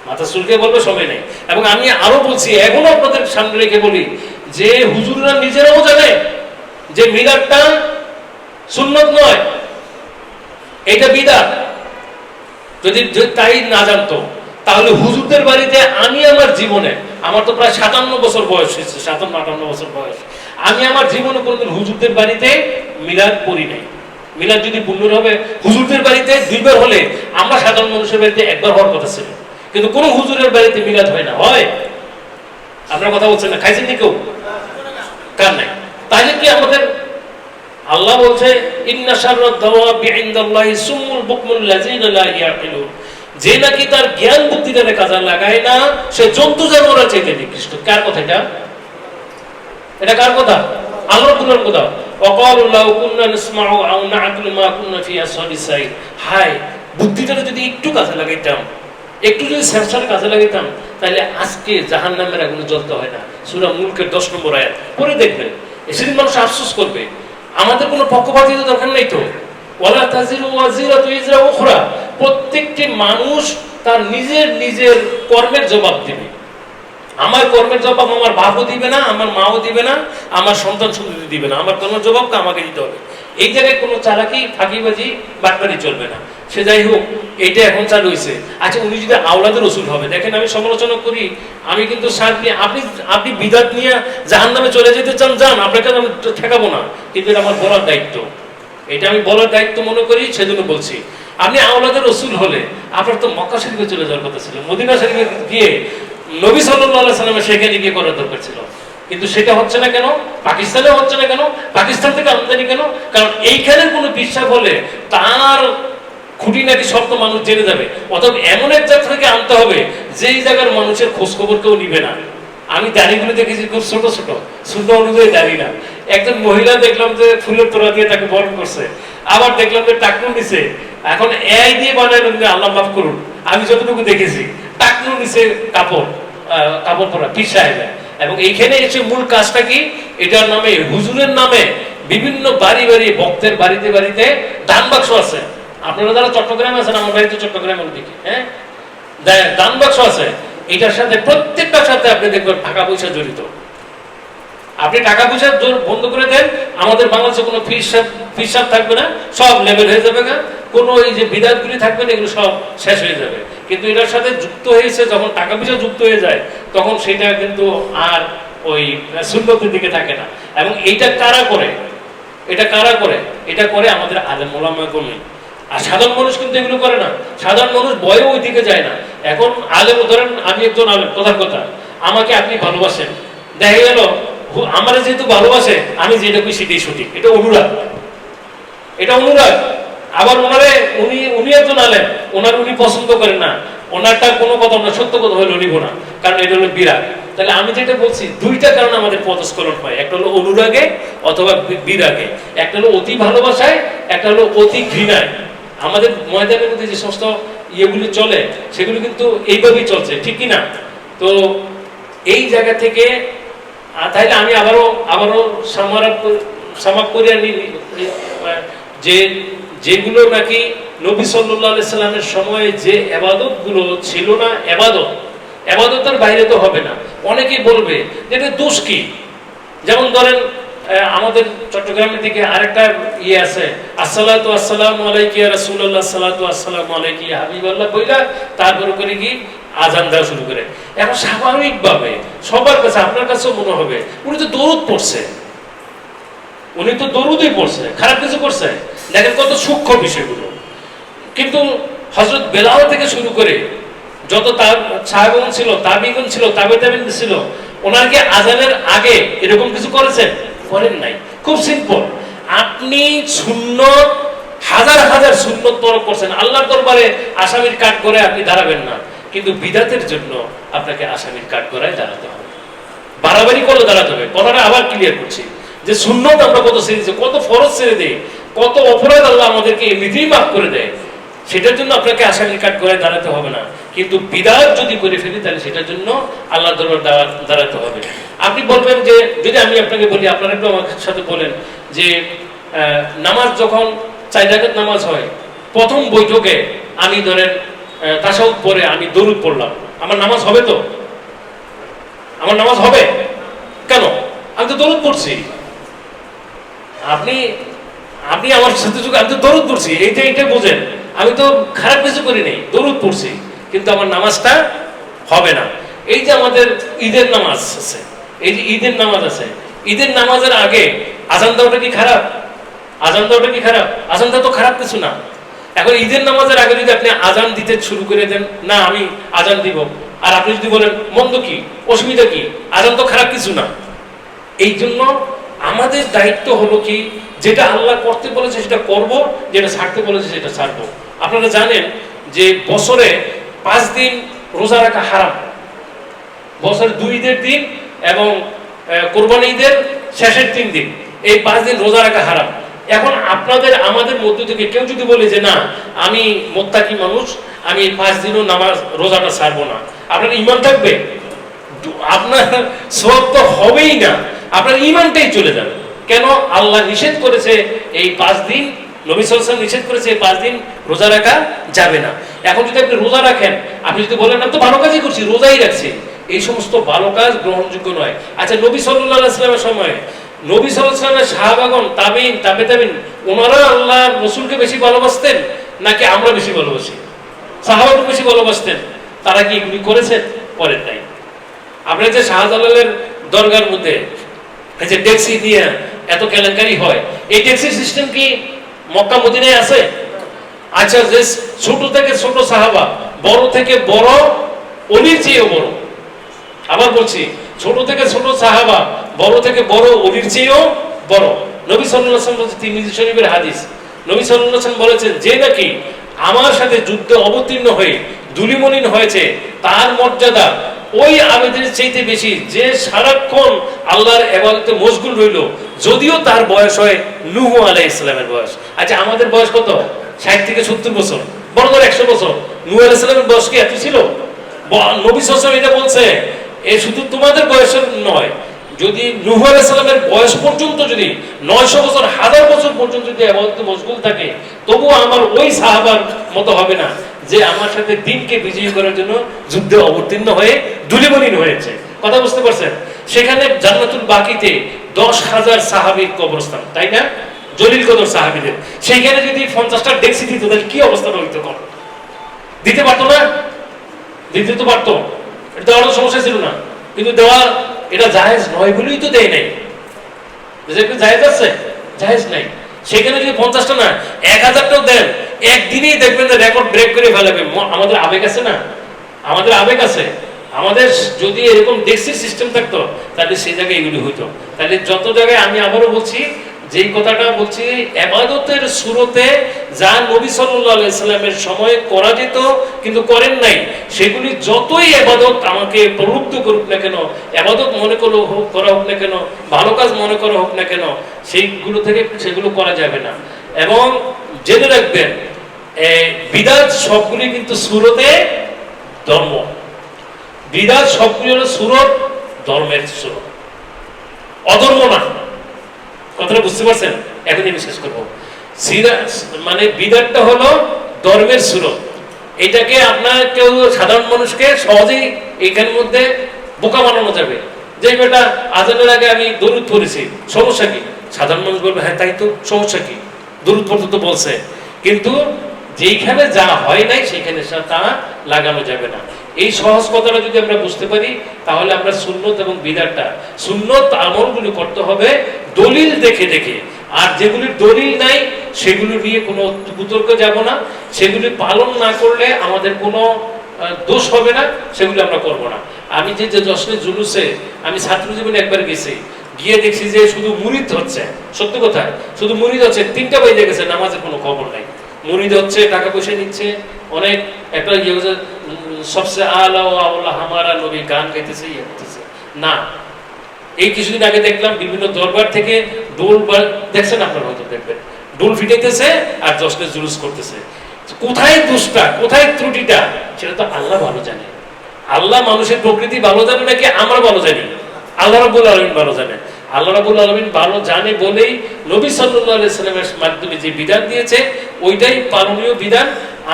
মাথা চুলকে বলবে সময় নেই। এবং আমি আরো বলছি, এখনো আপনাদের সামনে রেখে বলি যে হুজুররা নিজেরাও জানে যে মিলাদটা সুন্নত নয়, এটা বিদআত। যদি তাই না জানতো তাহলে হুজুরদের বাড়িতে আমি আমার জীবনে, আমার তো প্রায় 57 বছর বয়স হয়েছে, 57-58 বছর বয়স, আমি আমার জীবনে কোনোদিন হুজুরদের বাড়িতে মিলাদ পড়ি নাই। মিলাদ যদি পূর্ণ হবে হুজুরদের বাড়িতে 2 বার হলে, আমরা সাধারণ মানুষের বাড়িতে 1 বার হওয়ার কথা ছিল, কিন্তু কোন হুজুরের বাড়িতে মিলাদ হয় না। হয়? আপনার কথা বলছেন না? খাইছেন নি কেউ? কার নাই? তাহলে কি আমাদের আল্লাহ বলছে ইন্না শাররাদ দাওয়াবি ইনদাল্লাহি সুম্মুল বুকমুল লাযিনা লা ইয়াকিলুন, যে নাকি তার জ্ঞান বুদ্ধি দ্বারা কাজে লাগায় না সে জন্তু জানোয়ারের চাইতে নিকৃষ্ট। কার কথা এটা? এটা কার কথা? আল্লাহর রাব্বুল কথা। ওয়াকালু লাউ কুননা নাসমাউ আও না'কিলু মা কুননা ফি আসহাবিস সাইর। হায়, বুদ্ধিটা যদি একটু কাজে লাগাইতাম, একটু যদি সেন্সর কাজে লাগাইতাম, তাহলে আজকে জাহান্নামের আগুনে জ্বলতে হয় না। সূরা মুলকের 10 নম্বর আয়াত পড়ে দেখবেন। সেদিন মানুষ আফসোস করবে। আমাদের কোনো পক্ষপাতিত্ব দরকার নেই তো। ওয়ালা তাজিরু ওয়াজিরাতু ইজরা উখরা, প্রত্যেকটি মানুষ তার নিজের নিজের কর্মের জবাব দিবে। আমার কর্মের জবাব আমার বাপও দিবে না, আমার মাও দিবে না, আমার সন্তান সন্ততি দিবে না। আমার কর্মের জবাবকে আমাকে দিতে হবে। এই জায়গায় কোনো চালাকি, ফাঁকিবাজি, বাটপারি চলবে না। সে যাই হোক, এইটা এখন চালু হয়েছে। আচ্ছা, উনি যদি আওলাদের রসুল হবে, দেখেন আমি সমালোচনা করি, আমি কিন্তু আপনি বিদাত নিয়ে জাহান্নামে চলে যেতে চান, যান, আপনাকে আমি ঠেকাবো না, কিন্তু এটা আমার বলার দায়িত্ব। এটা আমি বলার দায়িত্ব মনে করি, সেজন্য বলছি। আপনি আওলাদের রসুল হলে আপনার তো মক্কা শরীফে চলে যাওয়ার কথা ছিল, মদিনা শরীফে গিয়ে নবী সাল্লাল্লাহু আলাইহি সাল্লামের সেখানে গিয়ে করার দরকার ছিল, কিন্তু সেটা হচ্ছে না কেন? পাকিস্তানে হচ্ছে না কেন? পাকিস্তান থেকে আমদানি কেন? কারণ এইখানে কোনো বিশ্বাস হলে তার খুঁটিনাটি সব তো মানুষ জেনে যাবে। অথবা এমন এক জায়গা থেকে আনতে হবে যেই জায়গার মানুষের খোঁজ খবর কেউ নিবে না। আমি দাড়িগুলো দেখেছি খুব ছোট ছোট, সুন্দর অনুযায়ী দাড়ি না। একজন মহিলা দেখলাম যে ফুলের তোড়া দিয়ে তাকে বরণ করছে, আবার দেখলাম যে টাকনু নিচে, এখন এআই দিয়ে বানানো, আল্লাহ মাফ করুন, আমি যতটুকু দেখেছি টাকনু নিচে কাপড় পরা পিছায় যায়। এবং এইখানে এসে মূল কাজটা কি? এটার নামে, হুজুরের নামে বিভিন্ন বাড়ি বাড়ি, ভক্তের বাড়িতে বাড়িতে দান বাক্স আছে। আপনারা যারা চট্টগ্রামে আছেন, আমার বাড়িতে চট্টগ্রামের দিকে, হ্যাঁ, দান বাক্স আছে। এটার সাথে প্রত্যেকটার সাথে আপনি দেখবেন টাকা পয়সা জড়িত। আপনি টাকা পয়সা বন্ধ করে দেন, আমাদের বাংলাদেশে কোনো ফিসাব থাকবে না, সব লেভেল হয়ে যাবে না, কোনো এই যে বিদাতগুলি থাকবে না, এগুলো সব শেষ হয়ে যাবে। কিন্তু এটার সাথে যুক্ত হয়েছে, যখন টাকা পয়সা যুক্ত হয়ে যায়, তখন সেটা কিন্তু আর ওই সুন্নতের দিকে থাকে না। এবং এইটা কারা করে? এটা করে আমাদের আলেম ওলামাগণ। আর সাধারণ মানুষ কিন্তু এগুলো করে না। সাধারণ মানুষ ভয়ে ওই দিকে যায় না। এখন আলেম, ধরেন আমি একজন আলেম, কথার কথা, আমাকে আপনি ভালোবাসেন, দেখা গেল আমার যেহেতু ভালোবাসে, আমি যেটা করি সেটাই সঠিক, এটা অনুরাগ। আবার উনি একজন আলেম, উনি পছন্দ করেন না, ওনারটা কোনো কথা না, সত্য কথা হলো নিব না, কারণ এটা হলো বিরাগ। তাহলে আমি যেটা বলছি, দুইটা কারণে আমাদের পদস্খলন হয়, একটা হলো অনুরাগে অথবা বিরাগে, একটা হলো অতি ভালোবাসায়, একটা হলো অতি ঘৃণায়। আমাদের ময়দানের মধ্যে যে সমস্ত ইয়েগুলি চলে, সেগুলো কিন্তু এইভাবেই চলছে, ঠিক কিনা? তো এই জায়গা থেকে তাইলে আমি আবারও সামাপ করে আনি যে যেগুলো নাকি নবী সাল্লাল্লাহু আলাইহি সাল্লামের সময়ে যে ইবাদতগুলো ছিল না, ইবাদতের বাইরে তো হবে না। অনেকেই বলবে যে এটা দোষ কি? যেমন ধরেন আমাদের চট্টগ্রামের দিকে আরেকটা ইয়ে আছে, আসসালাতু আসসালামু আলাইকা ইয়া রাসূলুল্লাহ, সালাতু আসসালামু আলাইকা ইয়া হাবিবাল্লাহ বইলা তারপরে করে কি আজান দেওয়া শুরু করে। এখন স্বাভাবিকভাবে সবার কাছে, আপনার কাছেও মনে হবে উনি তো দরুদ পড়ছে, দরুদই পড়ছে, খারাপ কিছু করছে? দেখেন কত সূক্ষ্ম বিষয়গুলো। কিন্তু হযরত বেলাল থেকে শুরু করে যত সাহাবাগণ ছিল, তাবিঈন ছিল, তাবেঈন ছিল, ওনারা কি আজানের আগে এরকম কিছু করেছেন? করেন নাই। খুব সিম্পল, আপনি সুন্নত, হাজার হাজার সুন্নত তরক করছেন, আল্লাহর দরবারে আসামির কাঠ করে আপনি দাঁড়াবেন না, কিন্তু বিদাতের জন্য আপনাকে আসামির কাঠ গড়ায় দাঁড়াতে হবে, বাড়াবাড়ি করলে দাঁড়াতে হবে। কথাটা আবার ক্লিয়ার করছি যে সুন্নত আমরা কত ছেড়ে দিই, কত ফরজ ছেড়ে দেই, কত অপরাধ আল্লাহ আমাদেরকে এমনিতেই মাফ করে দেয়, সেটার জন্য আপনাকে আসামির কাঠ গড়ায় দাঁড়াতে হবে না। কিন্তু বিদআত যদি করে ফেলি তাহলে সেটার জন্য আল্লাহর দরবার দাঁড়াতে হবে। আপনি বলবেন যে, যদি আমি আপনাকে বলি, আপনারা একটু আমার সাথে বলেন যে নামাজ যখন 4 রাকাত নামাজ হয়, প্রথম বৈঠকে আমি ধরেন তাশাহুদ পরে আমি দরুদ পড়লাম, আমার নামাজ হবে তো? আমার নামাজ হবে কেন? আমি তো দরুদ পড়ছি। আপনি আপনি আমার সাথে যুগে আমি তো দরুদ পড়ছি, এইটা বোঝেন। আমি তো খারাপ কিছু করি নাই, দরুদ পড়ছি, কিন্তু আমার নামাজটা হবে না। এই যে আমাদের ঈদের নামাজ আছে, এই যে ঈদের নামাজ আছে, ঈদের নামাজের আগে আজান দেওয়াটা কি খারাপ? আজান দেওয়াটা কি খারাপ? আজান দেওয়া তো খারাপ কিছু না। এখন ঈদের নামাজের আগে যদি আপনি আজান দিতে শুরু করে দেন, না আমি আজান দিব, আর আপনি যদি বলেন মন্দ কি, অসুবিধা কি, আজান তো খারাপ কিছু না। এই জন্য আমাদের দায়িত্ব হলো কি, যেটা আল্লাহ করতে বলেছে সেটা করব, যেটা ছাড়তে বলেছে সেটা ছাড়বো। আপনারা জানেন যে বছরে 5 দিন রোজা রাখা হারাম। বছরে 2 ঈদের দিন এবং কোরবানি ঈদের শেষের 3 দিন, এই 5 দিন রোজা রাখা হারাম। এখন আপনাদের আমাদের মধ্য থেকে কেউ যদি বলে যে না আমি মুত্তাকি মানুষ, আমি 5 দিনও নামাজ রোজাটা ছাড়বো না, আপনার ঈমান থাকবে? আপনার সওয়াব তো হবেই না, আপনার ঈমানটাই চলে যাবে। কেন? আল্লাহ নিষেধ করেছে এই 5 দিন, নবী সাল্লাল্লাহু আলাইহি ওয়াসাল্লাম নিষেধ করেছে এই 5 দিন রোজা রাখা যাবে না। এখন যদি আপনি রোজা রাখেন, আপনি যদি বলেন আমি তো ভালো কাজই করছি, রোজাই রাখছি, এই সমস্ত ভালো কাজ গ্রহণযোগ্য নয়। আচ্ছা, নবী সাল্লাল্লাহু আলাইহি ওয়াসাল্লামের সময় নবী সাল্লাল্লাহু আলাইহি ওয়াসাল্লামের সাহাবাগণ, তাবেঈন, তাবেঈন, ওনারা আল্লাহর রাসূলকে বেশি ভালোবাসতেন নাকি আমরা বেশি ভালোবাসি? সাহাবাগণ বেশি ভালোবাসতেন। তারা কি এগুলি করেছেন? করেন নাই। আপনার যে শাহজালালের দরগার মধ্যে এই যে ট্যাক্সি দিয়ে এত কেলেঙ্কারি হয়, এই ট্যাক্সি সিস্টেম কি মক্কা মদিনায় আছে? আচ্ছা, যে ছোট থেকে ছোট সাহাবা, বড় থেকে বড় অলির চেয়েও বড়, আবার বলছি ছোট থেকে ছোট সাহাবা, বড় থেকে বড় অলির চেয়েও বড়। নবী সাল্লাল্লাহু আলাইহি ওয়াসাল্লাম বলেছেন, তিরমিজি শরীফের হাদিস, নবী সাল্লাল্লাহু আলাইহি ওয়াসাল্লাম বলেছেন যে নাকি আমার সাথে যুদ্ধে অবতীর্ণ হয়ে ধুলিমলিন হয়েছে, তার মর্যাদা ওই আবেদের চাইতে বেশি যে সারাক্ষণ আল্লাহর ইবাদতে মশগুল রইল, যদিও তার বয়স হয় নূহ আলাইহিস সালামের বয়স। আচ্ছা, আমাদের বয়স কত? 60 থেকে 70 বছর, বড় বড় 100 বছর। নূহ আলাইহিস সালামের বয়স কি এত ছিল? নবী সাল্লাল্লাহু আলাইহি ওয়াসাল্লাম এটা বলছে, এ শুধু তোমাদের বয়সের নয়, যদি নূহ আলাইহিস সালামের বয়স পর্যন্ত যদি 900 বছর, 1000 বছর পর্যন্ত যদি ইবাদতে মশগুল থাকে, তবুও আমার ওই সাহাবার মতো হবে না যে আমার সাথে দিনকে বিজয়ী করার জন্য যুদ্ধে অবতীর্ণ হয়ে ধুলিমলিন হয়েছে। কথা বুঝতে পারছেন? সেখানে জান্নাতুল বাকিতে 10,000 সাহাবীর কবরস্থান, তাই না? জলিল কদর সাহাবীদের। সেইখানে যদি 50টা ডেক্সি দিত, তাহলে কি অবস্থা হইতো? কোন দিতে পারতো না? দিতে তো পারতো, এটা দেওয়ার সমস্যা ছিল না, কিন্তু দেওয়া এটা জায়েজ নয় বলেই তো দেয় নাই। জায়েজ আছে? জায়েজ নাই। সেখানে যদি 50টা না 1000টাও দেন, একদিনেই দেখবেন যে রেকর্ড ব্রেক করে ফেলাবে। আমাদের আবেগ আছে না? আমাদের আবেগ আছে। আমাদের যদি এরকম ডেক্সির সিস্টেম থাকতো, তাহলে সেই জায়গায় এগুলি হইতো। তাহলে যত জায়গায়, আমি আবারও বলছি, যেই কথাটা বলছি, ইবাদতের শুরুতে যা নবী সাল্লাল্লাহু আলাইহি সাল্লামের সময় করা যেত কিন্তু করেন নাই, সেগুলি যতই ইবাদত আমাকে প্রলুব্ধ করুক না কেন, ইবাদত মনে করা হোক না কেন, ভালো কাজ মনে করা হোক না কেন, সেইগুলো থেকে সেগুলো করা যাবে না। এবং জেনে রাখবেন, বিদআত সবগুলি কিন্তু শুরুতে ধর্ম, বিদআত সবগুলি হলো সুরত, ধর্মের সুরত, অধর্ম না। কথাটা বুঝতে পারছেন? এখনই আমি শেষ করবো। মানে বিদআতটা হলো ধর্মের সুরত। এটাকে আপনার কেউ সাধারণ মানুষকে সহজেই এখানের মধ্যে বোকা বানানো যাবে, যে বেটা আজানের আগে আমি দরুদ পড়েছি, সমস্যা কি? সাধারণ মানুষ বলবে হ্যাঁ তাই তো, সমস্যা কি? দরুদ পড়তে তো বলছে। কিন্তু যেইখানে যা হয় নাই সেখানে তা লাগানো যাবে না। এই সহজ কথাটা যদি আমরা বুঝতে পারি, তাহলে আমরা সুন্নত এবং বিদআতটা, সুন্নত আমলগুলো করতে হবে দলিল দেখে দেখে। আর যেগুলির দলিল নাই সেগুলো নিয়ে কোনো বিতর্ক যাব না। সেগুলি পালন না করলে আমাদের কোনো দোষ হবে না, সেগুলো আমরা করব না। আমি যে জশ্নে জুলুসে আমি ছাত্র জীবনে একবার গেছি, গিয়ে দেখছি যে শুধু মুরিদ হচ্ছে। সত্য কথা, শুধু মুরিদ হচ্ছে। 3টা বেজে গেছে, নামাজের কোনো খবর নাই। মুরিদ হচ্ছে, টাকা পয়সা নিচ্ছে, অনেক একটা সবচেয়ে আলা ও আল্লাহ হামারা নবী গান গাইতেছে, ইয়ে করতেছে না। এই কিছুদিন আগে দেখলাম বিভিন্ন দরবার থেকে ডোল, দেখছেন আপনারা হয়তো দেখবেন, ডোল ফিটাইতেছে আর জশ্নে জুলুস করতেছে। কোথায় দোষটা, কোথায় ত্রুটিটা, সেটা তো আল্লাহ ভালো জানে। আল্লাহ মানুষের প্রকৃতি ভালো জানে নাকি আমরা ভালো জানি? আল্লাহ রাব্বুল আলামিন ভালো জানে। আল্লাহ রাব্বুল আলামিন ভালো জানে বলেই নবী সাল্লাল্লাহু আলাইহি সাল্লামের মাধ্যমে যে বিধান দিয়েছে ওইটাই পালনীয় বিধান।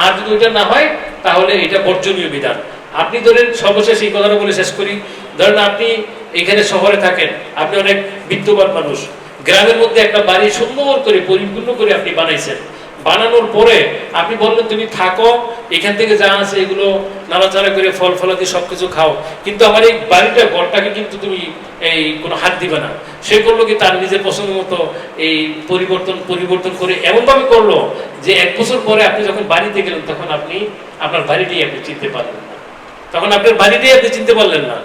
আর যদি ওইটা না হয় তাহলে এটা বর্জনীয় বিধান। আপনি ধরেন, সর্বশেষ এই কথাটা বলে শেষ করি, ধরেন আপনি এখানে শহরে থাকেন, আপনি অনেক বিত্তবান মানুষ, গ্রামের মধ্যে একটা বাড়ি সুন্দর করে পরিপূর্ণ করে আপনি বানাইছেন। বানানোর পরে আপনি বললেন তুমি থাকো, এখান থেকে যা আছে এগুলো নাড়াচাড়া করে ফল ফলাদি সবকিছু খাও, কিন্তু আমার এই বাড়িটা ঘরটাকে কিন্তু তুমি এই কোনো হাত দিবে না। সে করলো কি, তার নিজের পছন্দ মতো এই পরিবর্তন করে এমনভাবে করলো যে 1 বছর পরে আপনি যখন বাড়িতে গেলেন তখন আপনি আপনার বাড়িটাই আপনি চিনতে পারলেন না, তখন আপনার বাড়িটাই আপনি চিনতে পারলেন না।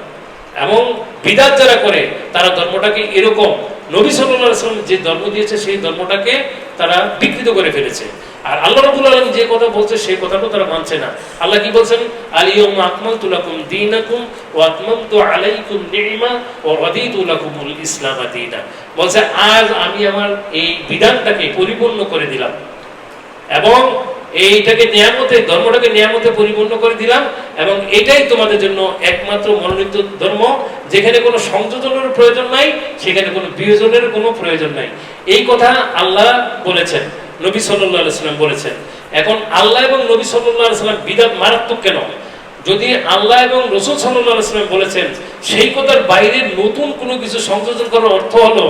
এবং বিদাত যারা করে তারা ধর্মটাকে এরকম, নবী সাল্লাল্লাহু আলাইহি ওয়াসাল্লাম যে ধর্ম দিয়েছে সেই ধর্মটাকে তারা বিকৃত করে ফেলেছে। আর আল্লাহ রাব্বুল আলামিন যে কথা বলছে সেই কথাটাও তারা মানছে না। আল্লাহ কি বলছেন? আল ইয়াউমা আকমালতু লাকুম দীনাকুম ওয়া আতমামতু আলাইকুম নি'মা ওয়া রাদিতু লাকুমুল ইসলাম দীনা। বলছে আজ আমি আমার এই বিধানটাকে পরিপূর্ণ করে দিলাম এবং এইটাকে নিয়ামতে, ধর্মটাকে নিয়ামতে পরিপূর্ণ করে দিলাম, এবং এটাই তোমাদের জন্য একমাত্র মনোনীত ধর্ম, যেখানে কোনো সংযোজনের প্রয়োজন নাই, সেখানে কোনো বিয়োজনের কোনো প্রয়োজন নাই। এই কথা আল্লাহ বলেছেন, নবী সাল্লাল্লাহু আলাইহি ওয়াসাল্লাম বলেছেন। এখন আল্লাহ এবং নবী সাল্লাল্লাহু আলাইহি ওয়াসাল্লাম বিদআত মারাত্মক কেন? যদি আল্লাহ এবং রাসূল সাল্লাল্লাহু আলাইহি ওয়াসাল্লাম বলেছেন, সেই কথার বাইরে নতুন কোনো কিছু সংযোজন করার অর্থ হলো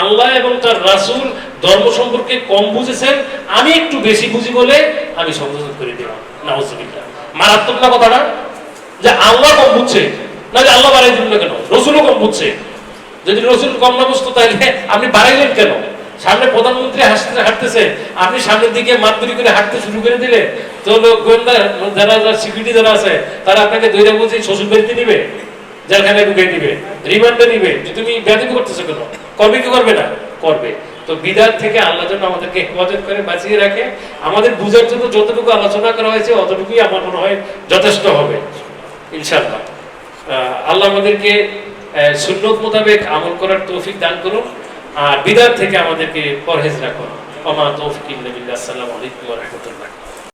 আল্লাহ এবং তার রাসূল ধর্ম সম্পর্কে কম বুঝেছেন, আমি একটু বেশি বুঝি বলে আমি সংযোজন করে দিলাম। নাউজুবিল্লাহ। মারাত্মক না কথাটা? যে আল্লাহ কম বুঝছে, না যে আল্লাহ বাড়াই দিল না কেন? রাসূলও কম বুঝছে। যদি রাসূল কম না বুঝতো তাহলে আপনি বাড়াইলেন কেন? সামনে প্রধানমন্ত্রী হাঁটতেছে, আপনি সামনের দিকে মাতবরি করে হাঁটতে শুরু করে দিলে তো গোয়েন্দা যারা সিকিউরিটি যারা আছে তারা আপনাকে ধরে বুঝে শ্বশুর বাড়িতে নিবে, জেলখানায় ঢুকিয়ে দিবে, রিমান্ডে নিবে যে তুমি বেয়াদবি করতেছো কেন। করবে কি করবে না? করবে। তো বিদআত থেকে আল্লাহ যেন আমাদেরকে হেফাজত করে বাঁচিয়ে রাখে। আমাদের বুঝার জন্য যতটুকু আলোচনা করা হয়েছে অতটুকুই আমার মনে হয় যথেষ্ট হবে ইনশাআল্লাহ। আল্লাহ আমাদেরকে সুন্নত মোতাবেক আমল করার তৌফিক দান করুন, আর বিদআত থেকে আমাদেরকে পরহেজ রাখুন। ওয়া মা তৌফিক ইল্লা বিল্লাহ। আসসালামু আলাইকুম ওয়া রাহমাতুল্লাহ।